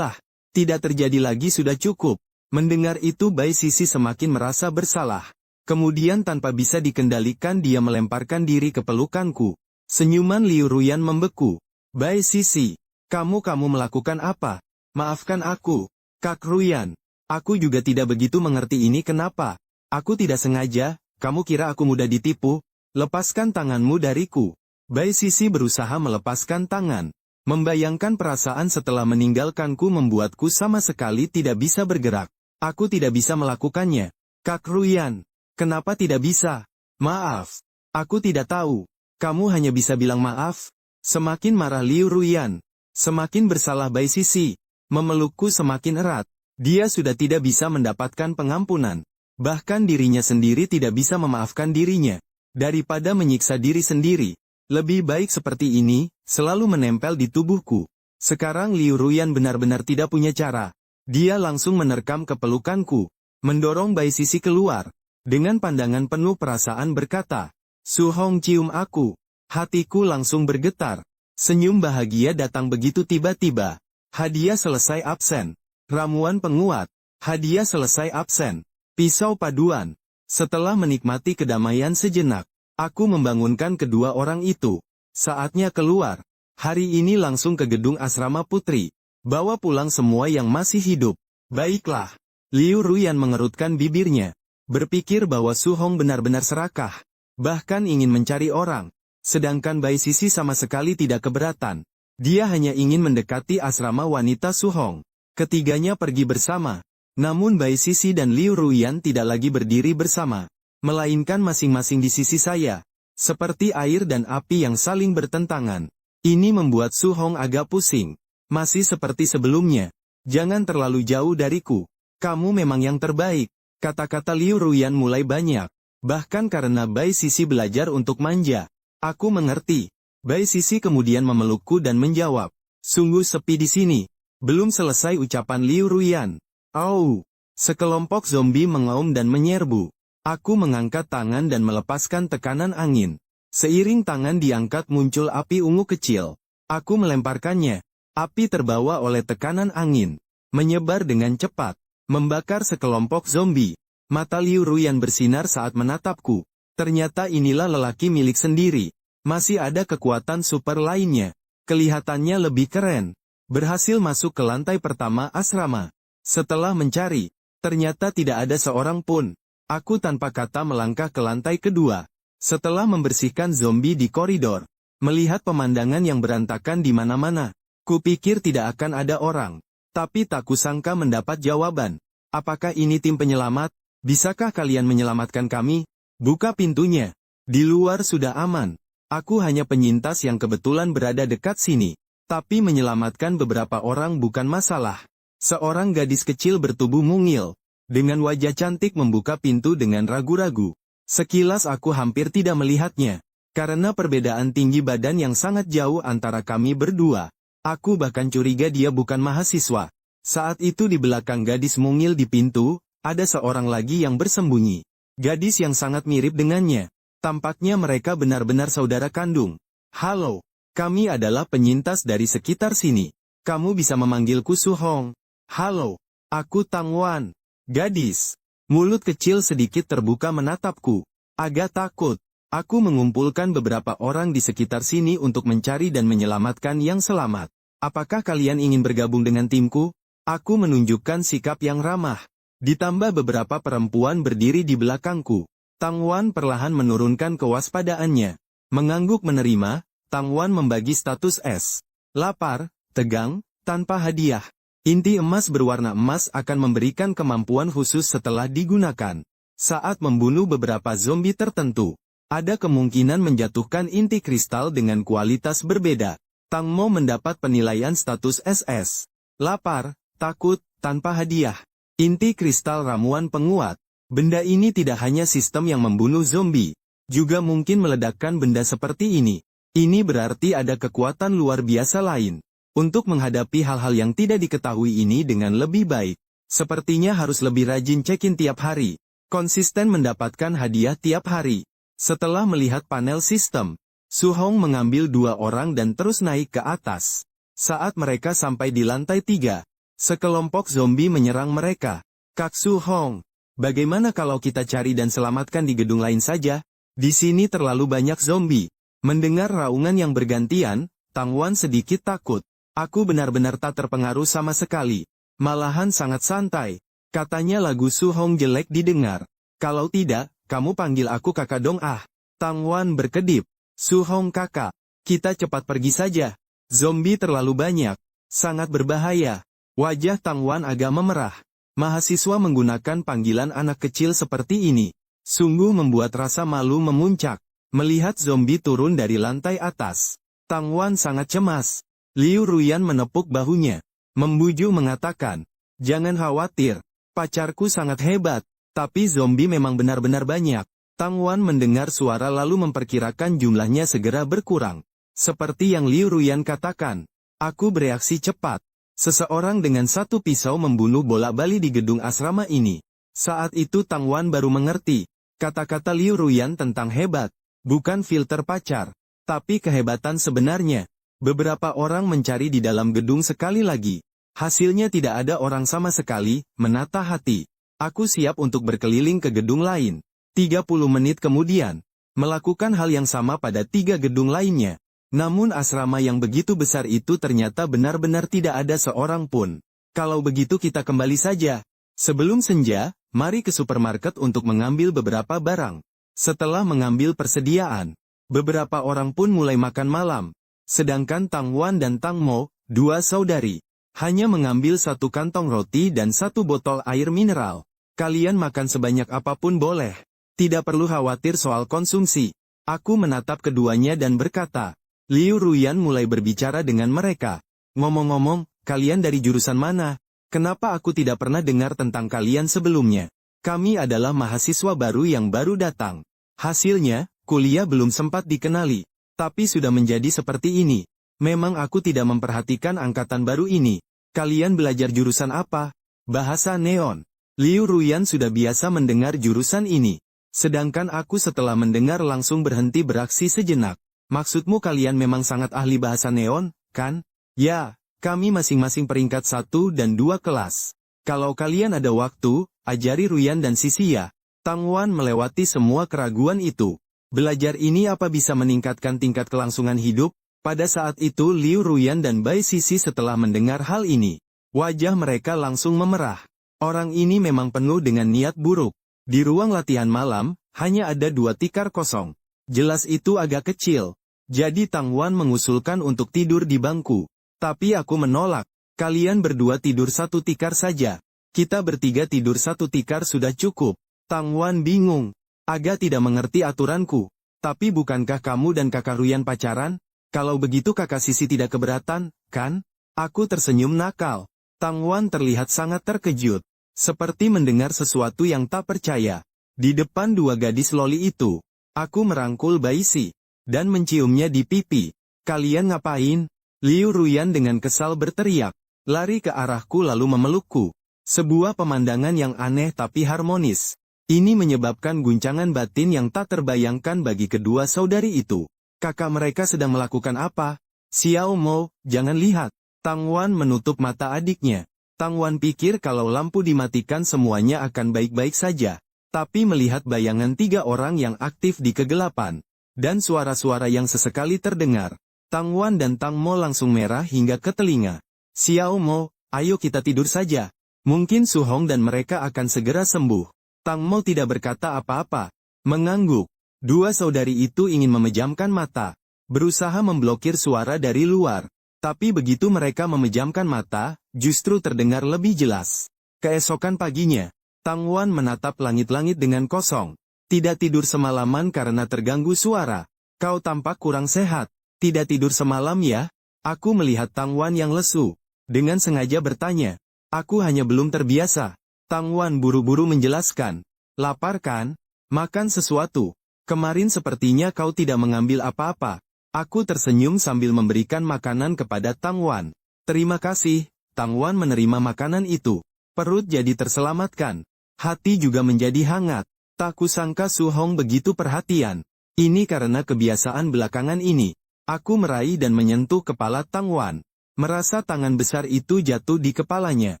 Tidak terjadi lagi sudah cukup. Mendengar itu Bai Sisi semakin merasa bersalah. Kemudian tanpa bisa dikendalikan dia melemparkan diri ke pelukanku. Senyuman Liu Ruyan membeku. Bai Sisi. Kamu melakukan apa? Maafkan aku. Kak Ruyan. Aku juga tidak begitu mengerti ini kenapa. Aku tidak sengaja. Kamu kira aku mudah ditipu? Lepaskan tanganmu dariku. Bai Sisi berusaha melepaskan tangan. Membayangkan perasaan setelah meninggalkanku membuatku sama sekali tidak bisa bergerak. Aku tidak bisa melakukannya. Kak Ruyan, kenapa tidak bisa? Maaf. Aku tidak tahu. Kamu hanya bisa bilang maaf. Semakin marah Liu Ruyan. Semakin bersalah Bai Sisi. Memelukku semakin erat. Dia sudah tidak bisa mendapatkan pengampunan. Bahkan dirinya sendiri tidak bisa memaafkan dirinya. Daripada menyiksa diri sendiri. Lebih baik seperti ini, selalu menempel di tubuhku. Sekarang Liu Ruyan benar-benar tidak punya cara. Dia langsung menerkam ke pelukanku. Mendorong Bai Sisi keluar. Dengan pandangan penuh perasaan berkata, Su Hong cium aku. Hatiku langsung bergetar. Senyum bahagia datang begitu tiba-tiba. Hadiah selesai absen. Ramuan penguat. Hadiah selesai absen. Pisau paduan. Setelah menikmati kedamaian sejenak. Aku membangunkan kedua orang itu. Saatnya keluar. Hari ini langsung ke gedung asrama putri. Bawa pulang semua yang masih hidup. Baiklah. Liu Ruyan mengerutkan bibirnya. Berpikir bahwa Su Hong benar-benar serakah. Bahkan ingin mencari orang. Sedangkan Bai Sisi sama sekali tidak keberatan. Dia hanya ingin mendekati asrama wanita Su Hong. Ketiganya pergi bersama. Namun Bai Sisi dan Liu Ruyan tidak lagi berdiri bersama, melainkan masing-masing di sisi saya. Seperti air dan api yang saling bertentangan. Ini membuat Su Hong agak pusing. Masih seperti sebelumnya. Jangan terlalu jauh dariku. Kamu memang yang terbaik. Kata-kata Liu Ruyan mulai banyak. Bahkan karena Bai Sisi belajar untuk manja. Aku mengerti. Bai Sisi kemudian memelukku dan menjawab. Sungguh sepi di sini. Belum selesai ucapan Liu Ruyan. Au! Sekelompok zombie mengaum dan menyerbu. Aku mengangkat tangan dan melepaskan tekanan angin. Seiring tangan diangkat muncul api ungu kecil. Aku melemparkannya. Api terbawa oleh tekanan angin. Menyebar dengan cepat. Membakar sekelompok zombie. Mata Liu Ruyan bersinar saat menatapku. Ternyata inilah lelaki milik sendiri. Masih ada kekuatan super lainnya. Kelihatannya lebih keren. Berhasil masuk ke lantai pertama asrama. Setelah mencari, ternyata tidak ada seorang pun. Aku tanpa kata melangkah ke lantai kedua. Setelah membersihkan zombie di koridor, melihat pemandangan yang berantakan di mana-mana, kupikir tidak akan ada orang. Tapi tak kusangka mendapat jawaban. Apakah ini tim penyelamat? Bisakah kalian menyelamatkan kami? Buka pintunya. Di luar sudah aman. Aku hanya penyintas yang kebetulan berada dekat sini. Tapi menyelamatkan beberapa orang bukan masalah. Seorang gadis kecil bertubuh mungil, dengan wajah cantik membuka pintu dengan ragu-ragu. Sekilas aku hampir tidak melihatnya, karena perbedaan tinggi badan yang sangat jauh antara kami berdua. Aku bahkan curiga dia bukan mahasiswa. Saat itu di belakang gadis mungil di pintu, ada seorang lagi yang bersembunyi. Gadis yang sangat mirip dengannya. Tampaknya mereka benar-benar saudara kandung. Halo, kami adalah penyintas dari sekitar sini. Kamu bisa memanggilku Su Hong. Halo, aku Tang Wan. Gadis. Mulut kecil sedikit terbuka menatapku. Agak takut. Aku mengumpulkan beberapa orang di sekitar sini untuk mencari dan menyelamatkan yang selamat. Apakah kalian ingin bergabung dengan timku? Aku menunjukkan sikap yang ramah. Ditambah beberapa perempuan berdiri di belakangku. Tang Wan perlahan menurunkan kewaspadaannya. Mengangguk menerima, Tang Wan membagi status S. Lapar, tegang, tanpa hadiah. Inti emas berwarna emas akan memberikan kemampuan khusus setelah digunakan. Saat membunuh beberapa zombie tertentu, ada kemungkinan menjatuhkan inti kristal dengan kualitas berbeda. Tang Mo mendapat penilaian status SS. Lapar, takut, tanpa hadiah. Inti kristal ramuan penguat. Benda ini tidak hanya sistem yang membunuh zombie, juga mungkin meledakkan benda seperti ini. Ini berarti ada kekuatan luar biasa lain. Untuk menghadapi hal-hal yang tidak diketahui ini dengan lebih baik, sepertinya harus lebih rajin check-in tiap hari, konsisten mendapatkan hadiah tiap hari. Setelah melihat panel sistem, Su Hong mengambil 2 orang dan terus naik ke atas. Saat mereka sampai di lantai 3, sekelompok zombie menyerang mereka. Kak Su Hong, bagaimana kalau kita cari dan selamatkan di gedung lain saja? Di sini terlalu banyak zombie. Mendengar raungan yang bergantian, Tang Wan sedikit takut. Aku benar-benar tak terpengaruh sama sekali. Malahan sangat santai. Katanya lagu Su Hong jelek didengar. Kalau tidak, kamu panggil aku kakak dong ah. Tang Wan berkedip. Su Hong kakak, kita cepat pergi saja. Zombie terlalu banyak. Sangat berbahaya. Wajah Tang Wan agak memerah. Mahasiswa menggunakan panggilan anak kecil seperti ini. Sungguh membuat rasa malu memuncak. Melihat zombie turun dari lantai atas. Tang Wan sangat cemas. Liu Ruyan menepuk bahunya. Membujuk mengatakan, jangan khawatir, pacarku sangat hebat, tapi zombie memang benar-benar banyak. Tang Wan mendengar suara lalu memperkirakan jumlahnya segera berkurang. Seperti yang Liu Ruyan katakan, aku bereaksi cepat. Seseorang dengan 1 pisau membunuh bola-bali di gedung asrama ini. Saat itu Tang Wan baru mengerti, kata-kata Liu Ruyan tentang hebat, bukan filter pacar, tapi kehebatan sebenarnya. Beberapa orang mencari di dalam gedung sekali lagi. Hasilnya tidak ada orang sama sekali, menata hati. Aku siap untuk berkeliling ke gedung lain. 30 menit kemudian, melakukan hal yang sama pada 3 gedung lainnya. Namun asrama yang begitu besar itu ternyata benar-benar tidak ada seorang pun. Kalau begitu kita kembali saja. Sebelum senja, mari ke supermarket untuk mengambil beberapa barang. Setelah mengambil persediaan, beberapa orang pun mulai makan malam. Sedangkan Tang Wan dan Tang Mo, dua saudari, hanya mengambil satu kantong roti dan satu botol air mineral. Kalian makan sebanyak apapun boleh. Tidak perlu khawatir soal konsumsi. Aku menatap keduanya dan berkata. Liu Ruyan mulai berbicara dengan mereka. Ngomong-ngomong, kalian dari jurusan mana? Kenapa aku tidak pernah dengar tentang kalian sebelumnya? Kami adalah mahasiswa baru yang baru datang. Hasilnya, kuliah belum sempat dikenali. Tapi sudah menjadi seperti ini. Memang aku tidak memperhatikan angkatan baru ini. Kalian belajar jurusan apa? Bahasa neon. Liu Ruyan sudah biasa mendengar jurusan ini. Sedangkan aku setelah mendengar langsung berhenti beraksi sejenak. Maksudmu kalian memang sangat ahli bahasa neon, kan? Ya, kami masing-masing peringkat 1 dan 2 kelas. Kalau kalian ada waktu, ajari Ruyan dan Sisi ya. Tang Wan melewati semua keraguan itu. Belajar ini apa bisa meningkatkan tingkat kelangsungan hidup? Pada saat itu Liu Ruyan dan Bai Sisi setelah mendengar hal ini. Wajah mereka langsung memerah. Orang ini memang penuh dengan niat buruk. Di ruang latihan malam, hanya ada 2 tikar kosong. Jelas itu agak kecil. Jadi Tang Wan mengusulkan untuk tidur di bangku. Tapi aku menolak. Kalian berdua tidur 1 tikar saja. Kita bertiga tidur 1 tikar sudah cukup. Tang Wan bingung. Agak tidak mengerti aturanku. Tapi bukankah kamu dan kakak Ruyan pacaran? Kalau begitu kakak Sisi tidak keberatan, kan? Aku tersenyum nakal. Tang Wan terlihat sangat terkejut. Seperti mendengar sesuatu yang tak percaya. Di depan 2 gadis loli itu, aku merangkul Bai Si dan menciumnya di pipi. Kalian ngapain? Liu Ruyan dengan kesal berteriak, lari ke arahku lalu memelukku. Sebuah pemandangan yang aneh tapi harmonis. Ini menyebabkan guncangan batin yang tak terbayangkan bagi kedua saudari itu. Kakak mereka sedang melakukan apa? Xiao Mo, jangan lihat. Tang Wan menutup mata adiknya. Tang Wan pikir kalau lampu dimatikan semuanya akan baik-baik saja. Tapi melihat bayangan 3 orang yang aktif di kegelapan. Dan suara-suara yang sesekali terdengar. Tang Wan dan Tang Mo langsung merah hingga ke telinga. Xiao Mo, ayo kita tidur saja. Mungkin Su Hong dan mereka akan segera sembuh. Tang Mo tidak berkata apa-apa. Mengangguk. 2 saudari itu ingin memejamkan mata. Berusaha memblokir suara dari luar. Tapi begitu mereka memejamkan mata, justru terdengar lebih jelas. Keesokan paginya, Tang Wan menatap langit-langit dengan kosong. Tidak tidur semalaman karena terganggu suara. Kau tampak kurang sehat. Tidak tidur semalam ya? Aku melihat Tang Wan yang lesu. Dengan sengaja bertanya. Aku hanya belum terbiasa. Tang Wan buru-buru menjelaskan. Lapar kan? Makan sesuatu. Kemarin sepertinya kau tidak mengambil apa-apa. Aku tersenyum sambil memberikan makanan kepada Tang Wan. Terima kasih. Tang Wan menerima makanan itu. Perut jadi terselamatkan. Hati juga menjadi hangat. Tak kusangka Su Hong begitu perhatian. Ini karena kebiasaan belakangan ini. Aku meraih dan menyentuh kepala Tang Wan. Merasa tangan besar itu jatuh di kepalanya.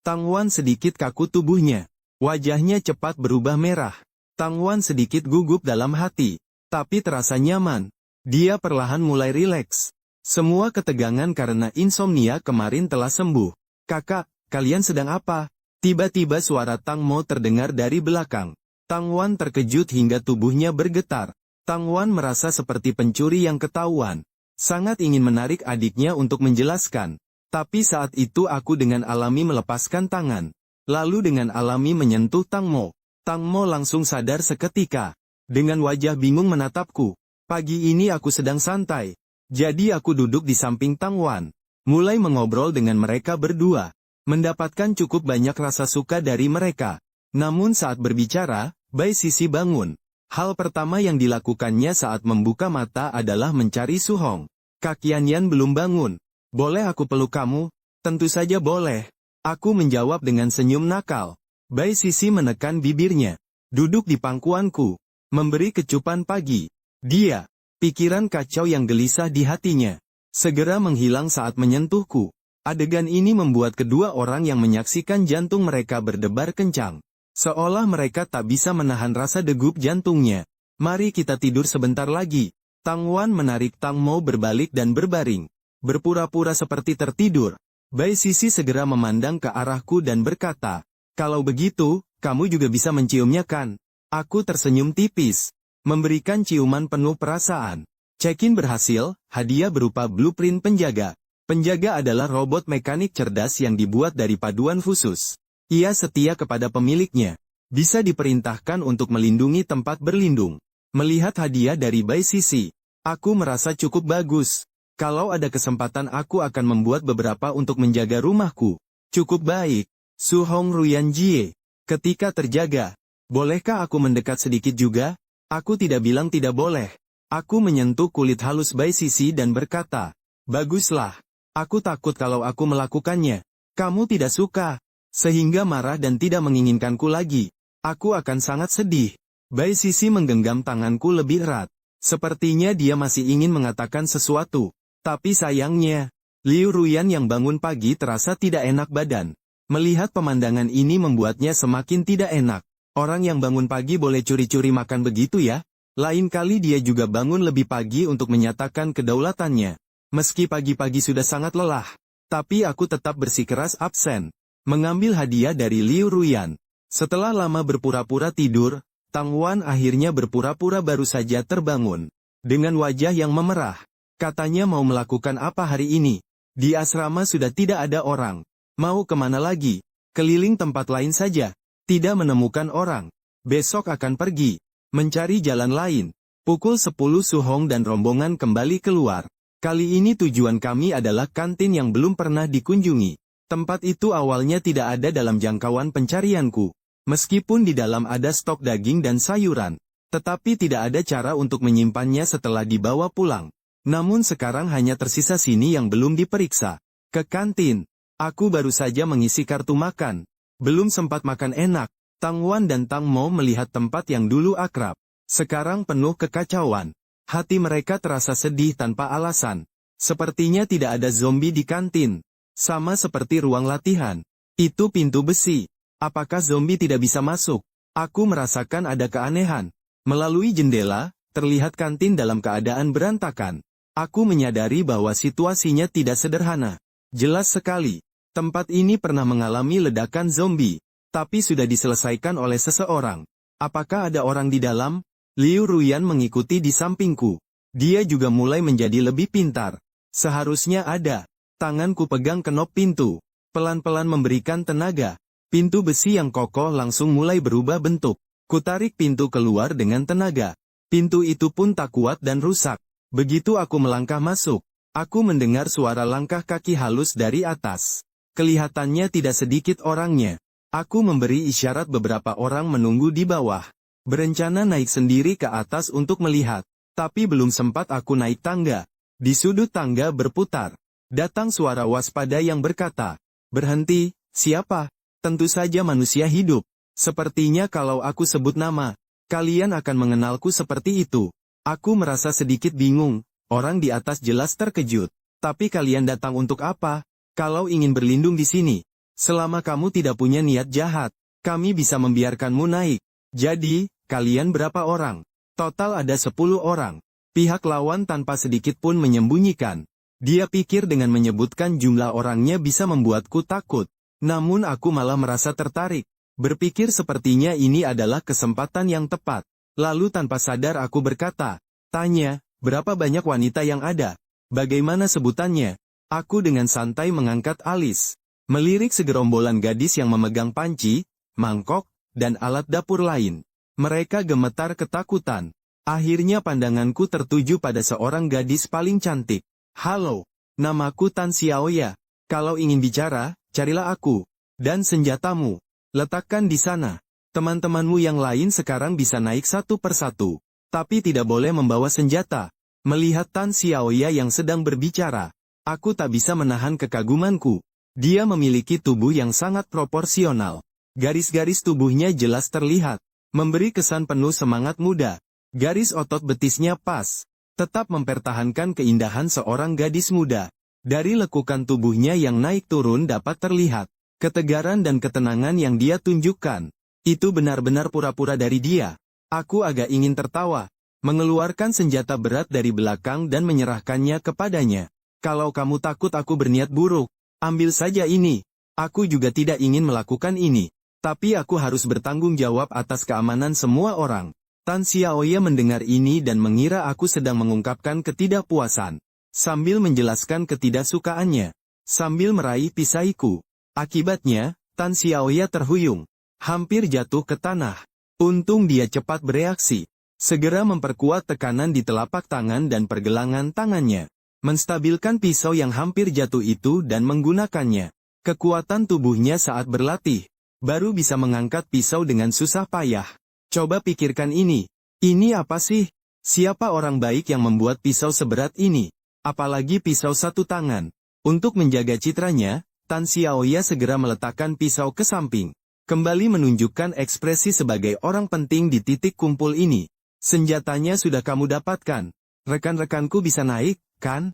Tang Wan sedikit kaku tubuhnya. Wajahnya cepat berubah merah. Tang Wan sedikit gugup dalam hati. Tapi terasa nyaman. Dia perlahan mulai rileks. Semua ketegangan karena insomnia kemarin telah sembuh. Kakak, kalian sedang apa? Tiba-tiba suara Tang Mo terdengar dari belakang. Tang Wan terkejut hingga tubuhnya bergetar. Tang Wan merasa seperti pencuri yang ketahuan. Sangat ingin menarik adiknya untuk menjelaskan. Tapi saat itu aku dengan alami melepaskan tangan. Lalu dengan alami menyentuh Tang Mo. Tang Mo langsung sadar seketika. Dengan wajah bingung menatapku. Pagi ini aku sedang santai. Jadi aku duduk di samping Tang Wan. Mulai mengobrol dengan mereka berdua. Mendapatkan cukup banyak rasa suka dari mereka. Namun saat berbicara, Bai Sisi bangun. Hal pertama yang dilakukannya saat membuka mata adalah mencari Su Hong. Kak Yan belum bangun. Boleh aku peluk kamu? Tentu saja boleh. Aku menjawab dengan senyum nakal. Bai Sisi menekan bibirnya. Duduk di pangkuanku. Memberi kecupan pagi. Dia. Pikiran kacau yang gelisah di hatinya. Segera menghilang saat menyentuhku. Adegan ini membuat kedua orang yang menyaksikan jantung mereka berdebar kencang. Seolah mereka tak bisa menahan rasa degup jantungnya. Mari kita tidur sebentar lagi. Tang Wan menarik Tang Mo berbalik dan berbaring. Berpura-pura seperti tertidur. Bai Sisi segera memandang ke arahku dan berkata, kalau begitu, kamu juga bisa menciumnya kan? Aku tersenyum tipis. Memberikan ciuman penuh perasaan. Check-in berhasil, hadiah berupa blueprint penjaga. Penjaga adalah robot mekanik cerdas yang dibuat dari paduan khusus. Ia setia kepada pemiliknya. Bisa diperintahkan untuk melindungi tempat berlindung. Melihat hadiah dari Bai Sisi, aku merasa cukup bagus. Kalau ada kesempatan aku akan membuat beberapa untuk menjaga rumahku. Cukup baik. Su Hong Ruyan Jie. Ketika terjaga, bolehkah aku mendekat sedikit juga? Aku tidak bilang tidak boleh. Aku menyentuh kulit halus Bai Sisi dan berkata, baguslah. Aku takut kalau aku melakukannya. Kamu tidak suka. Sehingga marah dan tidak menginginkanku lagi. Aku akan sangat sedih. Bai Sisi menggenggam tanganku lebih erat. Sepertinya dia masih ingin mengatakan sesuatu. Tapi sayangnya, Liu Ruyan yang bangun pagi terasa tidak enak badan. Melihat pemandangan ini membuatnya semakin tidak enak. Orang yang bangun pagi boleh curi-curi makan begitu ya? Lain kali dia juga bangun lebih pagi untuk menyatakan kedaulatannya. Meski pagi-pagi sudah sangat lelah, tapi aku tetap bersikeras absen. Mengambil hadiah dari Liu Ruyan. Setelah lama berpura-pura tidur, Tang Wan akhirnya berpura-pura baru saja terbangun. Dengan wajah yang memerah. Katanya mau melakukan apa hari ini. Di asrama sudah tidak ada orang. Mau kemana lagi? Keliling tempat lain saja. Tidak menemukan orang. Besok akan pergi. Mencari jalan lain. Pukul 10 Su Hong dan rombongan kembali keluar. Kali ini tujuan kami adalah kantin yang belum pernah dikunjungi. Tempat itu awalnya tidak ada dalam jangkauan pencarianku. Meskipun di dalam ada stok daging dan sayuran. Tetapi tidak ada cara untuk menyimpannya setelah dibawa pulang. Namun sekarang hanya tersisa sini yang belum diperiksa. Ke kantin. Aku baru saja mengisi kartu makan. Belum sempat makan enak. Tang Wan dan Tang Mo melihat tempat yang dulu akrab. Sekarang penuh kekacauan. Hati mereka terasa sedih tanpa alasan. Sepertinya tidak ada zombie di kantin. Sama seperti ruang latihan. Itu pintu besi. Apakah zombie tidak bisa masuk? Aku merasakan ada keanehan. Melalui jendela, terlihat kantin dalam keadaan berantakan. Aku menyadari bahwa situasinya tidak sederhana. Jelas sekali. Tempat ini pernah mengalami ledakan zombie. Tapi sudah diselesaikan oleh seseorang. Apakah ada orang di dalam? Liu Ruyan mengikuti di sampingku. Dia juga mulai menjadi lebih pintar. Seharusnya ada. Tanganku pegang kenop pintu. Pelan-pelan memberikan tenaga. Pintu besi yang kokoh langsung mulai berubah bentuk. Kutarik pintu keluar dengan tenaga. Pintu itu pun tak kuat dan rusak. Begitu aku melangkah masuk, aku mendengar suara langkah kaki halus dari atas. Kelihatannya tidak sedikit orangnya. Aku memberi isyarat beberapa orang menunggu di bawah. Berencana naik sendiri ke atas untuk melihat. Tapi belum sempat aku naik tangga. Di sudut tangga berputar. Datang suara waspada yang berkata, berhenti, siapa? Tentu saja manusia hidup. Sepertinya kalau aku sebut nama, kalian akan mengenalku seperti itu. Aku merasa sedikit bingung, orang di atas jelas terkejut. Tapi kalian datang untuk apa? Kalau ingin berlindung di sini. Selama kamu tidak punya niat jahat, kami bisa membiarkanmu naik. Jadi, kalian berapa orang? Total ada 10 orang. Pihak lawan tanpa sedikit pun menyembunyikan. Dia pikir dengan menyebutkan jumlah orangnya bisa membuatku takut. Namun aku malah merasa tertarik. Berpikir sepertinya ini adalah kesempatan yang tepat. Lalu tanpa sadar aku berkata, tanya, berapa banyak wanita yang ada? Bagaimana sebutannya? Aku dengan santai mengangkat alis. Melirik segerombolan gadis yang memegang panci, mangkok, dan alat dapur lain. Mereka gemetar ketakutan. Akhirnya pandanganku tertuju pada seorang gadis paling cantik. Halo, namaku Tan Xiaoya. Kalau ingin bicara, carilah aku. Dan senjatamu. Letakkan di sana. Teman-temanmu yang lain sekarang bisa naik satu persatu. Tapi tidak boleh membawa senjata. Melihat Tan Xiaoya yang sedang berbicara, aku tak bisa menahan kekagumanku. Dia memiliki tubuh yang sangat proporsional. Garis-garis tubuhnya jelas terlihat, memberi kesan penuh semangat muda. Garis otot betisnya pas, tetap mempertahankan keindahan seorang gadis muda. Dari lekukan tubuhnya yang naik turun dapat terlihat, ketegaran dan ketenangan yang dia tunjukkan. Itu benar-benar pura-pura dari dia. Aku agak ingin tertawa, mengeluarkan senjata berat dari belakang dan menyerahkannya kepadanya. Kalau kamu takut aku berniat buruk, ambil saja ini. Aku juga tidak ingin melakukan ini. Tapi aku harus bertanggung jawab atas keamanan semua orang. Tan Xiaoya mendengar ini dan mengira aku sedang mengungkapkan ketidakpuasan. Sambil menjelaskan ketidaksukaannya. Sambil meraih pisaiku. Akibatnya, Tan Xiaoya terhuyung. Hampir jatuh ke tanah. Untung dia cepat bereaksi. Segera memperkuat tekanan di telapak tangan dan pergelangan tangannya. Menstabilkan pisau yang hampir jatuh itu dan menggunakannya. Kekuatan tubuhnya saat berlatih. Baru bisa mengangkat pisau dengan susah payah. Coba pikirkan ini. Ini apa sih? Siapa orang baik yang membuat pisau seberat ini? Apalagi pisau satu tangan. Untuk menjaga citranya, Tan Xiaoya segera meletakkan pisau ke samping. Kembali menunjukkan ekspresi sebagai orang penting di titik kumpul ini. Senjatanya sudah kamu dapatkan. Rekan-rekanku bisa naik, kan?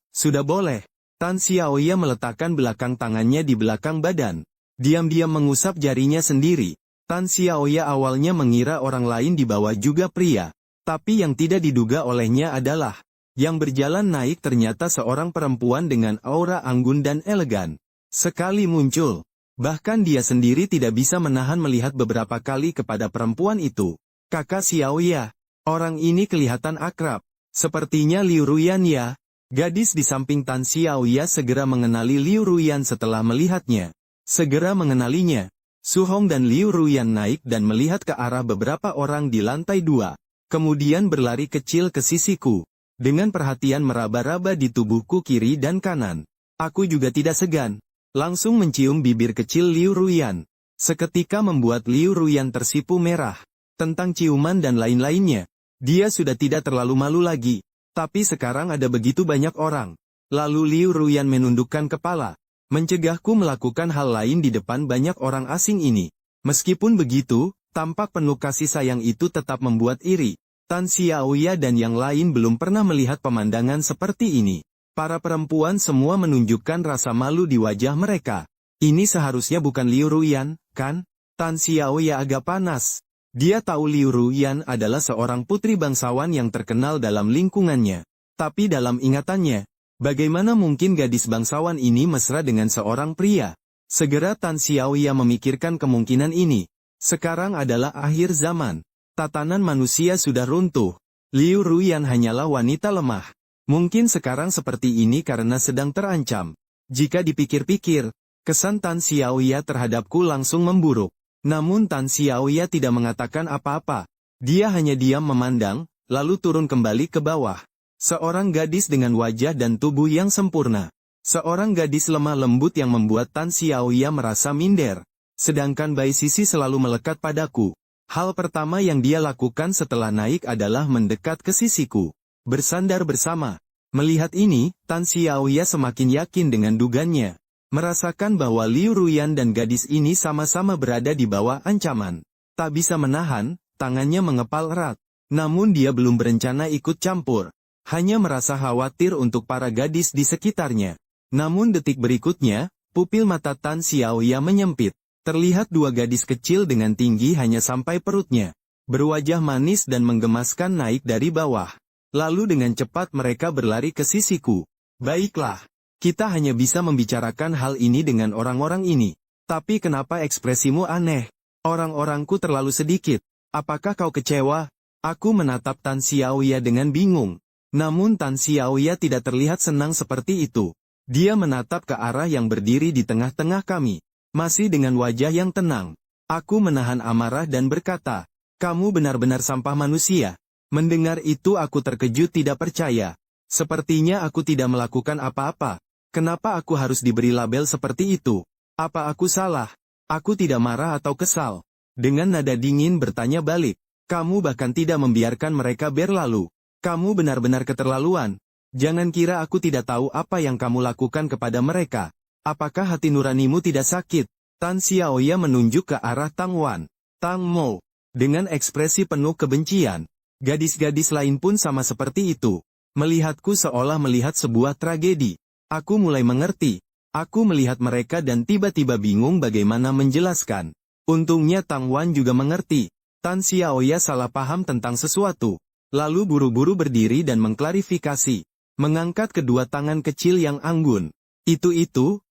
Sudah boleh. Tan Xiaoya meletakkan belakang tangannya di belakang badan. Diam-diam mengusap jarinya sendiri. Tan Xiaoya awalnya mengira orang lain di bawah juga pria. Tapi yang tidak diduga olehnya adalah, yang berjalan naik ternyata seorang perempuan dengan aura anggun dan elegan. Sekali muncul. Bahkan dia sendiri tidak bisa menahan melihat beberapa kali kepada perempuan itu. Kakak Xiaoya, orang ini kelihatan akrab. Sepertinya Liu Ruyan ya. Gadis di samping Tan Xiaoya segera mengenali Liu Ruyan setelah melihatnya. Segera mengenalinya. Su Hong dan Liu Ruyan naik dan melihat ke arah beberapa orang di lantai 2. Kemudian berlari kecil ke sisiku. Dengan perhatian meraba-raba di tubuhku kiri dan kanan. Aku juga tidak segan. Langsung mencium bibir kecil Liu Ruyan. Seketika membuat Liu Ruyan tersipu merah. Tentang ciuman dan lain-lainnya. Dia sudah tidak terlalu malu lagi. Tapi sekarang ada begitu banyak orang. Lalu Liu Ruyan menundukkan kepala. Mencegahku melakukan hal lain di depan banyak orang asing ini. Meskipun begitu, tampak penuh kasih sayang itu tetap membuat iri. Tan Xiaoya dan yang lain belum pernah melihat pemandangan seperti ini. Para perempuan semua menunjukkan rasa malu di wajah mereka. Ini seharusnya bukan Liu Ruyan, kan? Tan Xiaoya agak panas. Dia tahu Liu Ruyan adalah seorang putri bangsawan yang terkenal dalam lingkungannya. Tapi dalam ingatannya, bagaimana mungkin gadis bangsawan ini mesra dengan seorang pria? Segera Tan Xiaoya memikirkan kemungkinan ini. Sekarang adalah akhir zaman. Tatanan manusia sudah runtuh. Liu Ruyan hanyalah wanita lemah. Mungkin sekarang seperti ini karena sedang terancam. Jika dipikir-pikir, kesan Tan Xiaoya terhadapku langsung memburuk. Namun Tan Xiaoya tidak mengatakan apa-apa. Dia hanya diam memandang, lalu turun kembali ke bawah. Seorang gadis dengan wajah dan tubuh yang sempurna. Seorang gadis lemah lembut yang membuat Tan Xiaoya merasa minder. Sedangkan Bai Sisi selalu melekat padaku. Hal pertama yang dia lakukan setelah naik adalah mendekat ke sisiku. Bersandar bersama. Melihat ini, Tan Xiaoya semakin yakin dengan dugaannya. Merasakan bahwa Liu Ruyan dan gadis ini sama-sama berada di bawah ancaman. Tak bisa menahan, tangannya mengepal erat. Namun dia belum berencana ikut campur. Hanya merasa khawatir untuk para gadis di sekitarnya. Namun detik berikutnya, pupil mata Tan Xiaoya menyempit. Terlihat dua gadis kecil dengan tinggi hanya sampai perutnya. Berwajah manis dan menggemaskan naik dari bawah. Lalu dengan cepat mereka berlari ke sisiku. Baiklah. Kita hanya bisa membicarakan hal ini dengan orang-orang ini. Tapi kenapa ekspresimu aneh? Orang-orangku terlalu sedikit. Apakah kau kecewa? Aku menatap Tan Xiaoya dengan bingung. Namun Tan Xiaoya tidak terlihat senang seperti itu. Dia menatap ke arah yang berdiri di tengah-tengah kami. Masih dengan wajah yang tenang. Aku menahan amarah dan berkata, kamu benar-benar sampah manusia. Mendengar itu aku terkejut tidak percaya. Sepertinya aku tidak melakukan apa-apa. Kenapa aku harus diberi label seperti itu? Apa aku salah? Aku tidak marah atau kesal. Dengan nada dingin bertanya balik. Kamu bahkan tidak membiarkan mereka berlalu. Kamu benar-benar keterlaluan. Jangan kira aku tidak tahu apa yang kamu lakukan kepada mereka. Apakah hati nuranimu tidak sakit? Tan Xiaoya menunjuk ke arah Tang Wan. Tang Mo. Dengan ekspresi penuh kebencian. Gadis-gadis lain pun sama seperti itu. Melihatku seolah melihat sebuah tragedi. Aku mulai mengerti. Aku melihat mereka dan tiba-tiba bingung bagaimana menjelaskan. Untungnya Tang Wan juga mengerti. Tan Xiaoya salah paham tentang sesuatu. Lalu buru-buru berdiri dan mengklarifikasi. Mengangkat kedua tangan kecil yang anggun. Itu,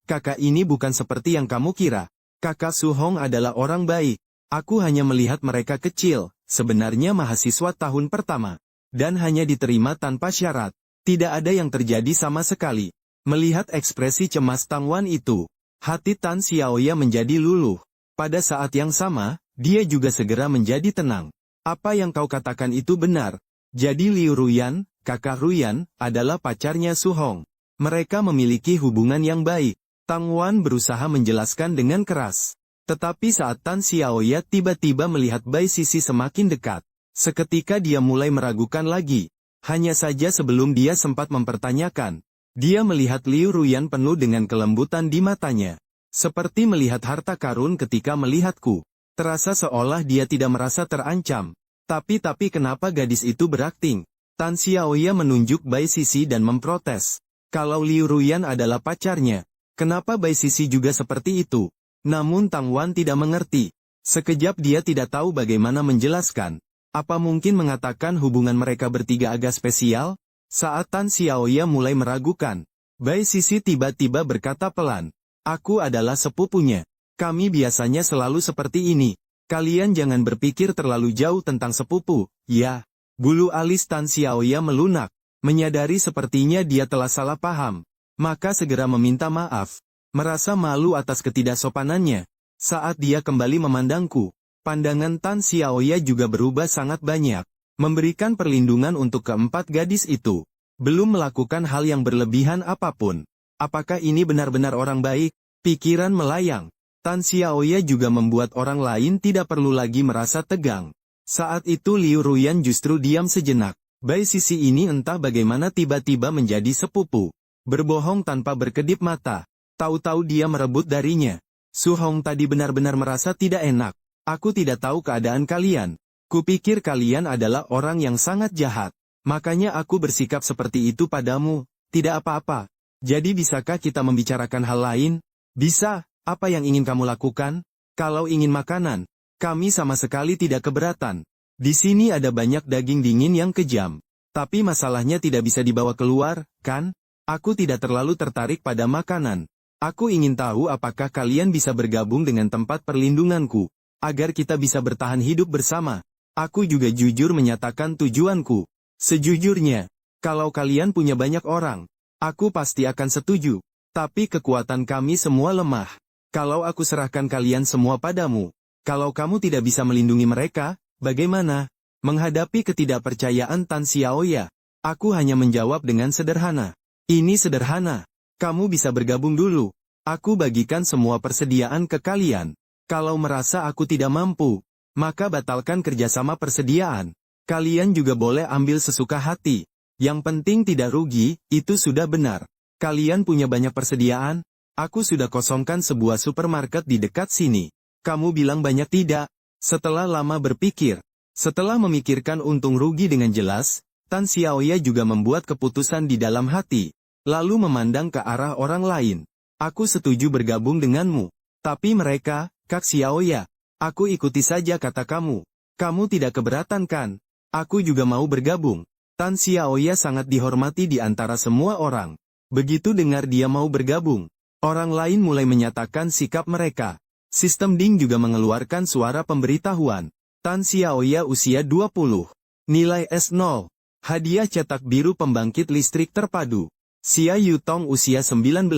kakak ini bukan seperti yang kamu kira. Kakak Su Hong adalah orang baik. Aku hanya melihat mereka kecil, sebenarnya mahasiswa tahun pertama. Dan hanya diterima tanpa syarat. Tidak ada yang terjadi sama sekali. Melihat ekspresi cemas Tang Wan itu, hati Tan Xiaoya menjadi luluh. Pada saat yang sama, dia juga segera menjadi tenang. Apa yang kau katakan itu benar. Jadi Liu Ruyan, kakak Ruyan, adalah pacarnya Su Hong. Mereka memiliki hubungan yang baik. Tang Wan berusaha menjelaskan dengan keras. Tetapi saat Tan Xiaoya tiba-tiba melihat Bai Sisi semakin dekat, seketika dia mulai meragukan lagi. Hanya saja sebelum dia sempat mempertanyakan, dia melihat Liu Ruyan penuh dengan kelembutan di matanya. Seperti melihat harta karun ketika melihatku. Terasa seolah dia tidak merasa terancam. Tapi kenapa gadis itu berakting? Tan Xiaoya menunjuk Bai Sisi dan memprotes. Kalau Liu Ruyan adalah pacarnya, kenapa Bai Sisi juga seperti itu? Namun Tang Wan tidak mengerti. Sekejap dia tidak tahu bagaimana menjelaskan. Apa mungkin mengatakan hubungan mereka bertiga agak spesial? Saat Tan Xiaoya mulai meragukan, Bai Sisi tiba-tiba berkata pelan, "Aku adalah sepupunya. Kami biasanya selalu seperti ini. Kalian jangan berpikir terlalu jauh tentang sepupu, ya." Bulu alis Tan Xiaoya melunak, menyadari sepertinya dia telah salah paham. Maka segera meminta maaf. Merasa malu atas ketidaksopanannya. Saat dia kembali memandangku, pandangan Tan Xiaoya juga berubah sangat banyak. Memberikan perlindungan untuk keempat gadis itu. Belum melakukan hal yang berlebihan apapun. Apakah ini benar-benar orang baik? Pikiran melayang. Tan Xiaoya juga membuat orang lain tidak perlu lagi merasa tegang. Saat itu Liu Ruyan justru diam sejenak. Bai Sisi ini entah bagaimana tiba-tiba menjadi sepupu. Berbohong tanpa berkedip mata. Tahu-tahu dia merebut darinya. Su Hong tadi benar-benar merasa tidak enak. Aku tidak tahu keadaan kalian. Kupikir kalian adalah orang yang sangat jahat. Makanya aku bersikap seperti itu padamu. Tidak apa-apa. Jadi bisakah kita membicarakan hal lain? Bisa. Apa yang ingin kamu lakukan? Kalau ingin makanan, kami sama sekali tidak keberatan. Di sini ada banyak daging dingin yang kejam. Tapi masalahnya tidak bisa dibawa keluar, kan? Aku tidak terlalu tertarik pada makanan. Aku ingin tahu apakah kalian bisa bergabung dengan tempat perlindunganku, agar kita bisa bertahan hidup bersama. Aku juga jujur menyatakan tujuanku. Sejujurnya, kalau kalian punya banyak orang, aku pasti akan setuju. Tapi kekuatan kami semua lemah. Kalau aku serahkan kalian semua padamu, kalau kamu tidak bisa melindungi mereka, bagaimana? Menghadapi ketidakpercayaan Tan Xiaoya, aku hanya menjawab dengan sederhana. Ini sederhana. Kamu bisa bergabung dulu. Aku bagikan semua persediaan ke kalian. Kalau merasa aku tidak mampu, maka batalkan kerjasama persediaan. Kalian juga boleh ambil sesuka hati. Yang penting tidak rugi, itu sudah benar. Kalian punya banyak persediaan? Aku sudah kosongkan sebuah supermarket di dekat sini. Kamu bilang banyak tidak? Setelah lama berpikir, setelah memikirkan untung rugi dengan jelas, Tan Xiaoya juga membuat keputusan di dalam hati. Lalu memandang ke arah orang lain. Aku setuju bergabung denganmu. Tapi mereka, Kak Xiaoya, aku ikuti saja kata kamu. Kamu tidak keberatan kan? Aku juga mau bergabung. Tan Xiaoya sangat dihormati di antara semua orang. Begitu dengar dia mau bergabung, orang lain mulai menyatakan sikap mereka. Sistem Ding juga mengeluarkan suara pemberitahuan. Tan Xiaoya usia 20. Nilai S0. Hadiah cetak biru pembangkit listrik terpadu. Xia Yutong usia 19.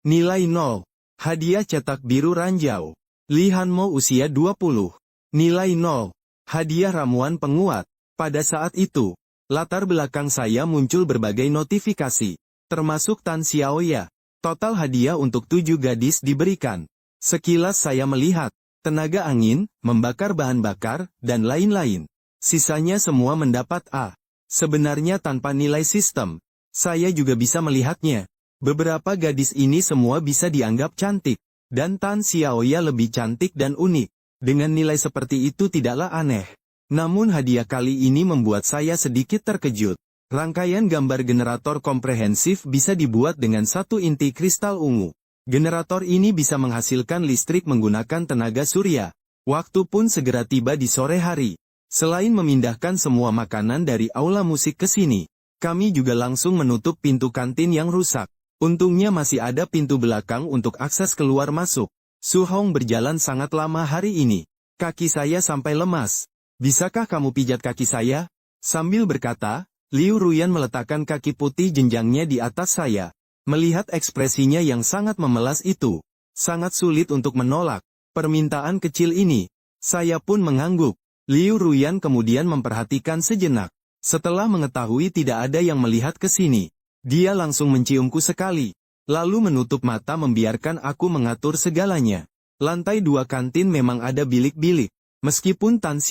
Nilai 0. Hadiah cetak biru ranjau. Li Hanmo usia 20. Nilai 0. Hadiah ramuan penguat. Pada saat itu, latar belakang saya muncul berbagai notifikasi, termasuk Tan Xiaoya. Total hadiah untuk 7 gadis diberikan. Sekilas saya melihat, tenaga angin, membakar bahan bakar, dan lain-lain. Sisanya semua mendapat A. Sebenarnya tanpa nilai sistem. Saya juga bisa melihatnya. Beberapa gadis ini semua bisa dianggap cantik. Dan Tan Xiaoya lebih cantik dan unik. Dengan nilai seperti itu tidaklah aneh. Namun hadiah kali ini membuat saya sedikit terkejut. Rangkaian gambar generator komprehensif bisa dibuat dengan satu inti kristal ungu. Generator ini bisa menghasilkan listrik menggunakan tenaga surya. Waktu pun segera tiba di sore hari. Selain memindahkan semua makanan dari aula musik ke sini, kami juga langsung menutup pintu kantin yang rusak. Untungnya masih ada pintu belakang untuk akses keluar masuk. Su Hong berjalan sangat lama hari ini. Kaki saya sampai lemas. Bisakah kamu pijat kaki saya? Sambil berkata, Liu Ruyan meletakkan kaki putih jenjangnya di atas saya. Melihat ekspresinya yang sangat memelas itu, sangat sulit untuk menolak permintaan kecil ini. Saya pun mengangguk. Liu Ruyan kemudian memperhatikan sejenak. Setelah mengetahui tidak ada yang melihat ke sini, dia langsung menciumku sekali, lalu menutup mata membiarkan aku mengatur segalanya. Lantai 2 kantin memang ada bilik-bilik. Meskipun Tan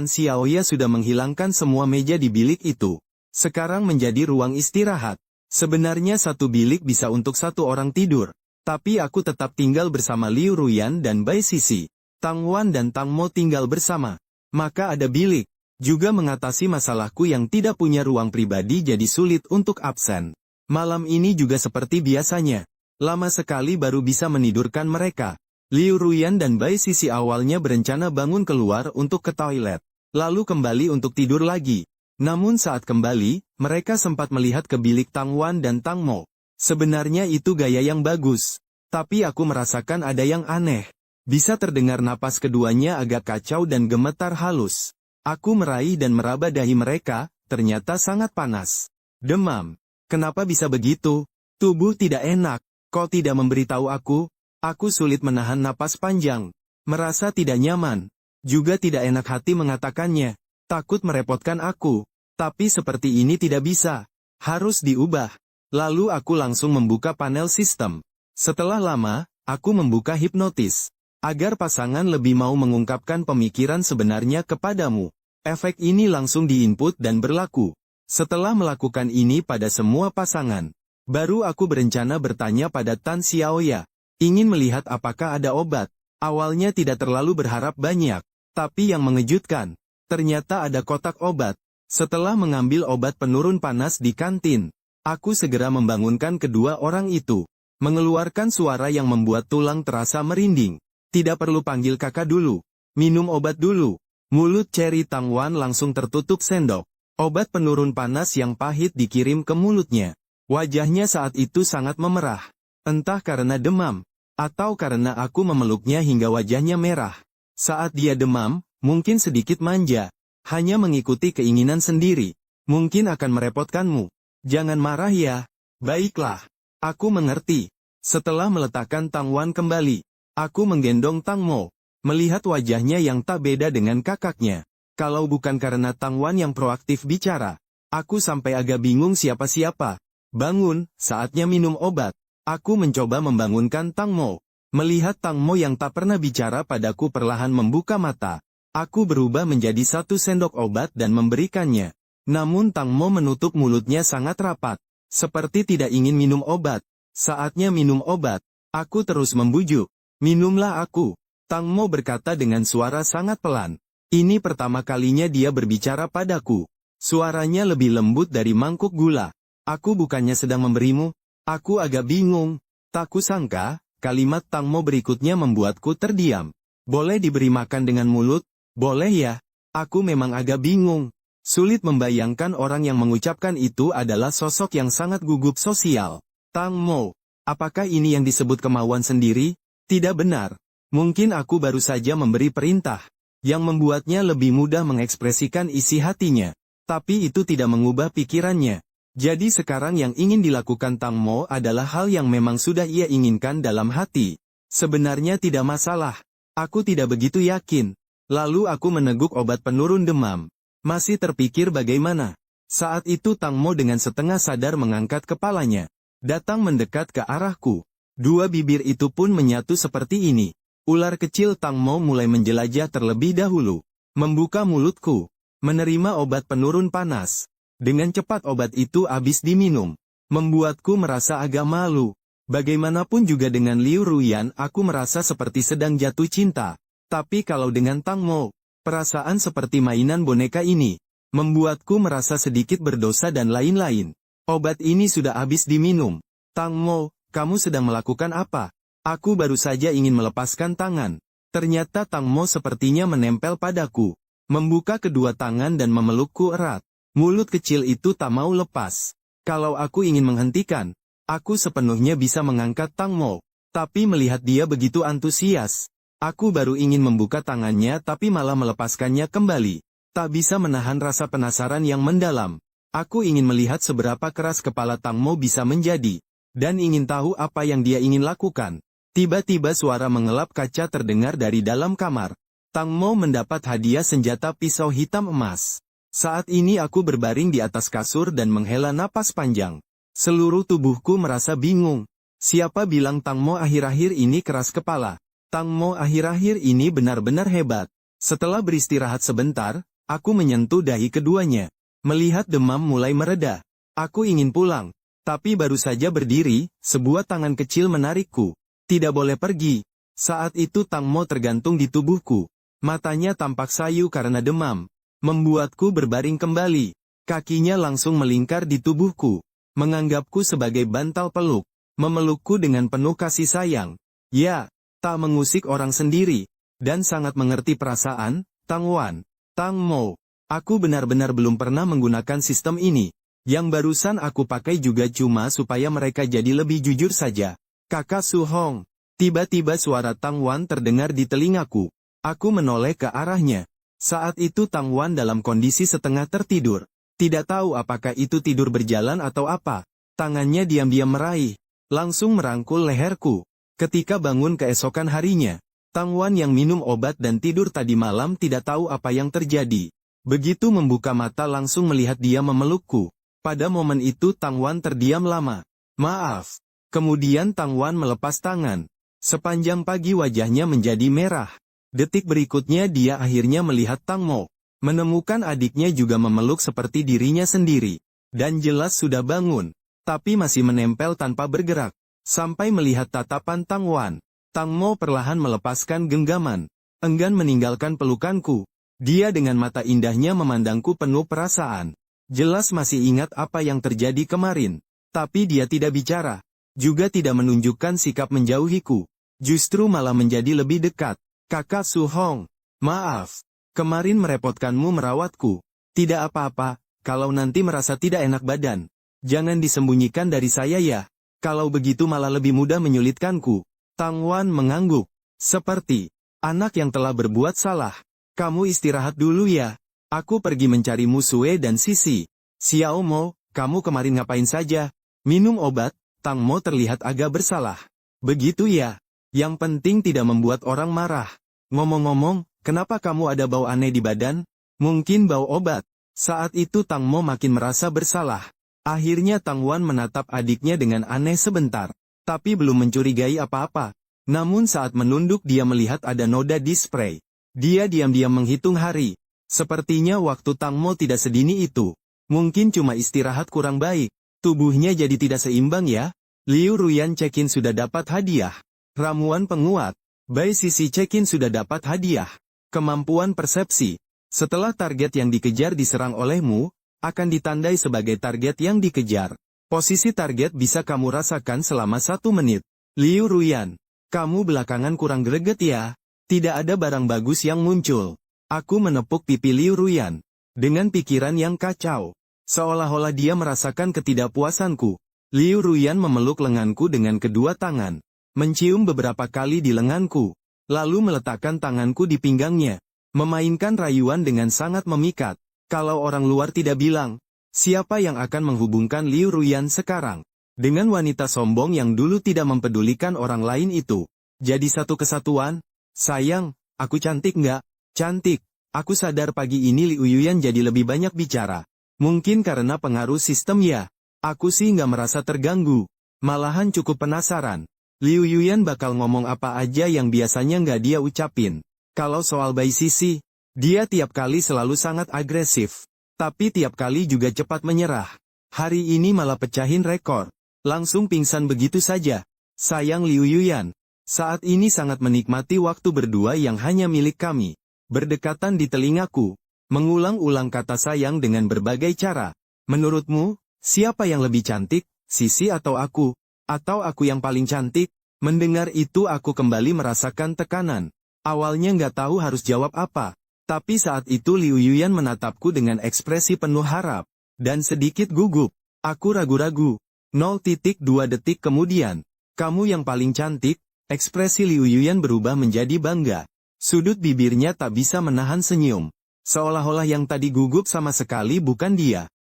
Xiaoya sudah menghilangkan semua meja di bilik itu, sekarang menjadi ruang istirahat. Sebenarnya satu bilik bisa untuk satu orang tidur, tapi aku tetap tinggal bersama Liu Ruyan dan Bai Sisi. Tang Wan dan Tang Mo tinggal bersama. Maka ada bilik. Juga mengatasi masalahku yang tidak punya ruang pribadi jadi sulit untuk absen. Malam ini juga seperti biasanya. Lama sekali baru bisa menidurkan mereka. Liu Ruyan dan Bai Sisi awalnya berencana bangun keluar untuk ke toilet, lalu kembali untuk tidur lagi. Namun saat kembali, mereka sempat melihat ke bilik Tang Wan dan Tang Mo. Sebenarnya itu gaya yang bagus. Tapi aku merasakan ada yang aneh. Bisa terdengar napas keduanya agak kacau dan gemetar halus. Aku meraih dan meraba dahi mereka, ternyata sangat panas. Demam. Kenapa bisa begitu? Tubuh tidak enak. Kau tidak memberitahu aku? Aku sulit menahan napas panjang. Merasa tidak nyaman. Juga tidak enak hati mengatakannya. Takut merepotkan aku. Tapi seperti ini tidak bisa. Harus diubah. Lalu aku langsung membuka panel sistem. Setelah lama, aku membuka hipnotis. Agar pasangan lebih mau mengungkapkan pemikiran sebenarnya kepadamu. Efek ini langsung diinput dan berlaku. Setelah melakukan ini pada semua pasangan, baru aku berencana bertanya pada Tan Xiaoya. Ingin melihat apakah ada obat. Awalnya tidak terlalu berharap banyak. Tapi yang mengejutkan, ternyata ada kotak obat. Setelah mengambil obat penurun panas di kantin, aku segera membangunkan kedua orang itu. Mengeluarkan suara yang membuat tulang terasa merinding. Tidak perlu panggil kakak dulu. Minum obat dulu. Mulut Cherry Tang Wan langsung tertutup sendok. Obat penurun panas yang pahit dikirim ke mulutnya. Wajahnya saat itu sangat memerah. Entah karena demam, atau karena aku memeluknya hingga wajahnya merah. Saat dia demam, mungkin sedikit manja. Hanya mengikuti keinginan sendiri. Mungkin akan merepotkanmu. Jangan marah ya. Baiklah. Aku mengerti. Setelah meletakkan Tang Wan kembali, aku menggendong Tang Mo. Melihat wajahnya yang tak beda dengan kakaknya. Kalau bukan karena Tang Wan yang proaktif bicara, aku sampai agak bingung siapa-siapa. Bangun, saatnya minum obat. Aku mencoba membangunkan Tang Mo. Melihat Tang Mo yang tak pernah bicara padaku perlahan membuka mata. Aku berubah menjadi 1 sendok obat dan memberikannya. Namun Tang Mo menutup mulutnya sangat rapat. Seperti tidak ingin minum obat. Saatnya minum obat. Aku terus membujuk. Minumlah aku. Tang Mo berkata dengan suara sangat pelan. Ini pertama kalinya dia berbicara padaku. Suaranya lebih lembut dari mangkuk gula. Aku bukannya sedang memberimu. Aku agak bingung. Tak kusangka, kalimat Tang Mo berikutnya membuatku terdiam. Boleh diberi makan dengan mulut? Boleh ya. Aku memang agak bingung. Sulit membayangkan orang yang mengucapkan itu adalah sosok yang sangat gugup sosial. Tang Mo, apakah ini yang disebut kemauan sendiri? Tidak benar. Mungkin aku baru saja memberi perintah, yang membuatnya lebih mudah mengekspresikan isi hatinya. Tapi itu tidak mengubah pikirannya. Jadi sekarang yang ingin dilakukan Tang Mo adalah hal yang memang sudah ia inginkan dalam hati. Sebenarnya tidak masalah. Aku tidak begitu yakin. Lalu aku meneguk obat penurun demam. Masih terpikir bagaimana. Saat itu Tang Mo dengan setengah sadar mengangkat kepalanya. Datang mendekat ke arahku. Dua bibir itu pun menyatu seperti ini. Ular kecil Tang Mo mulai menjelajah terlebih dahulu. Membuka mulutku. Menerima obat penurun panas. Dengan cepat obat itu habis diminum. Membuatku merasa agak malu. Bagaimanapun juga dengan Liu Ruyan aku merasa seperti sedang jatuh cinta. Tapi kalau dengan Tang Mo, perasaan seperti mainan boneka ini, membuatku merasa sedikit berdosa dan lain-lain. Obat ini sudah habis diminum. Tang Mo, kamu sedang melakukan apa? Aku baru saja ingin melepaskan tangan. Ternyata Tang Mo sepertinya menempel padaku. Membuka kedua tangan dan memelukku erat. Mulut kecil itu tak mau lepas. Kalau aku ingin menghentikan, aku sepenuhnya bisa mengangkat Tang Mo. Tapi melihat dia begitu antusias, Aku baru ingin membuka tangannya tapi malah melepaskannya kembali. Tak bisa menahan rasa penasaran yang mendalam. Aku ingin melihat seberapa keras kepala Tang Mo bisa menjadi. Dan ingin tahu apa yang dia ingin lakukan. Tiba-tiba suara mengelap kaca terdengar dari dalam kamar. Tang Mo mendapat hadiah senjata pisau hitam emas. Saat ini aku berbaring di atas kasur dan menghela napas panjang. Seluruh tubuhku merasa bingung. Siapa bilang Tang Mo akhir-akhir ini keras kepala? Tang Mo akhir-akhir ini benar-benar hebat. Setelah beristirahat sebentar, aku menyentuh dahi keduanya. Melihat demam mulai mereda. Aku ingin pulang. Tapi baru saja berdiri, sebuah tangan kecil menarikku. Tidak boleh pergi. Saat itu Tang Mo tergantung di tubuhku. Matanya tampak sayu karena demam. Membuatku berbaring kembali. Kakinya langsung melingkar di tubuhku. Menganggapku sebagai bantal peluk. Memelukku dengan penuh kasih sayang. Ya, tak mengusik orang sendiri. Dan sangat mengerti perasaan, Tang Wan. Tang Mo. Aku benar-benar belum pernah menggunakan sistem ini. Yang barusan aku pakai juga cuma supaya mereka jadi lebih jujur saja. Kakak Su Hong. Tiba-tiba suara Tang Wan terdengar di telingaku. Aku menoleh ke arahnya. Saat itu Tang Wan dalam kondisi setengah tertidur. Tidak tahu apakah itu tidur berjalan atau apa. Tangannya diam-diam meraih. Langsung merangkul leherku. Ketika bangun keesokan harinya, Tang Wan yang minum obat dan tidur tadi malam tidak tahu apa yang terjadi. Begitu membuka mata langsung melihat dia memelukku. Pada momen itu Tang Wan terdiam lama. Maaf. Kemudian Tang Wan melepas tangan. Sepanjang pagi wajahnya menjadi merah. Detik berikutnya dia akhirnya melihat Tang Mo. Menemukan adiknya juga memeluk seperti dirinya sendiri. Dan jelas sudah bangun. Tapi masih menempel tanpa bergerak. Sampai melihat tatapan Tang Wan. Tang Mo perlahan melepaskan genggaman. Enggan meninggalkan pelukanku. Dia dengan mata indahnya memandangku penuh perasaan. Jelas masih ingat apa yang terjadi kemarin. Tapi dia tidak bicara. Juga tidak menunjukkan sikap menjauhiku. Justru malah menjadi lebih dekat. Kakak Su Hong. Maaf. Kemarin merepotkanmu merawatku. Tidak apa-apa, kalau nanti merasa tidak enak badan. Jangan disembunyikan dari saya ya. Kalau begitu malah lebih mudah menyulitkanku. Tang Wan mengangguk. Seperti anak yang telah berbuat salah. Kamu istirahat dulu ya. Aku pergi mencari Musue dan Sisi. Xiao Mo, kamu kemarin ngapain saja? Minum obat. Tang Mo terlihat agak bersalah. Begitu ya. Yang penting tidak membuat orang marah. Ngomong-ngomong, kenapa kamu ada bau aneh di badan? Mungkin bau obat. Saat itu Tang Mo makin merasa bersalah. Akhirnya Tang Wan menatap adiknya dengan aneh sebentar. Tapi belum mencurigai apa-apa. Namun saat menunduk dia melihat ada noda di spray. Dia diam-diam menghitung hari. Sepertinya waktu Tang Mo tidak sedini itu. Mungkin cuma istirahat kurang baik. Tubuhnya jadi tidak seimbang ya. Liu Ruyan check-in sudah dapat hadiah. Ramuan penguat. Bai Sisi check-in sudah dapat hadiah. Kemampuan persepsi. Setelah target yang dikejar diserang olehmu, akan ditandai sebagai target yang dikejar. Posisi target bisa kamu rasakan selama 1 menit. Liu Ruyan. Kamu belakangan kurang greget ya. Tidak ada barang bagus yang muncul. Aku menepuk pipi Liu Ruyan. Dengan pikiran yang kacau. Seolah-olah dia merasakan ketidakpuasanku. Liu Ruyan memeluk lenganku dengan kedua tangan. Mencium beberapa kali di lenganku. Lalu meletakkan tanganku di pinggangnya. Memainkan rayuan dengan sangat memikat. Kalau orang luar tidak bilang, siapa yang akan menghubungkan Liu Ruyan sekarang? Dengan wanita sombong yang dulu tidak mempedulikan orang lain itu. Jadi satu kesatuan? Sayang, aku cantik nggak? Cantik. Aku sadar pagi ini Liu Yuyan jadi lebih banyak bicara. Mungkin karena pengaruh sistem ya. Aku sih nggak merasa terganggu. Malahan cukup penasaran. Liu Yuyan bakal ngomong apa aja yang biasanya nggak dia ucapin. Kalau soal Bai Sisi, dia tiap kali selalu sangat agresif. Tapi tiap kali juga cepat menyerah. Hari ini malah pecahin rekor. Langsung pingsan begitu saja. Sayang Liu Yuyan. Saat ini sangat menikmati waktu berdua yang hanya milik kami. Berdekatan di telingaku. Mengulang-ulang kata sayang dengan berbagai cara. Menurutmu, siapa yang lebih cantik, Sisi atau aku? Atau aku yang paling cantik? Mendengar itu aku kembali merasakan tekanan. Awalnya nggak tahu harus jawab apa. Tapi saat itu Liu Yuyan menatapku dengan ekspresi penuh harap. Dan sedikit gugup. Aku ragu-ragu. 0,2 detik kemudian. Kamu yang paling cantik, Ekspresi Liu Yuyan berubah menjadi bangga. Sudut bibirnya tak bisa menahan senyum. Seolah-olah yang tadi gugup sama sekali bukan dia.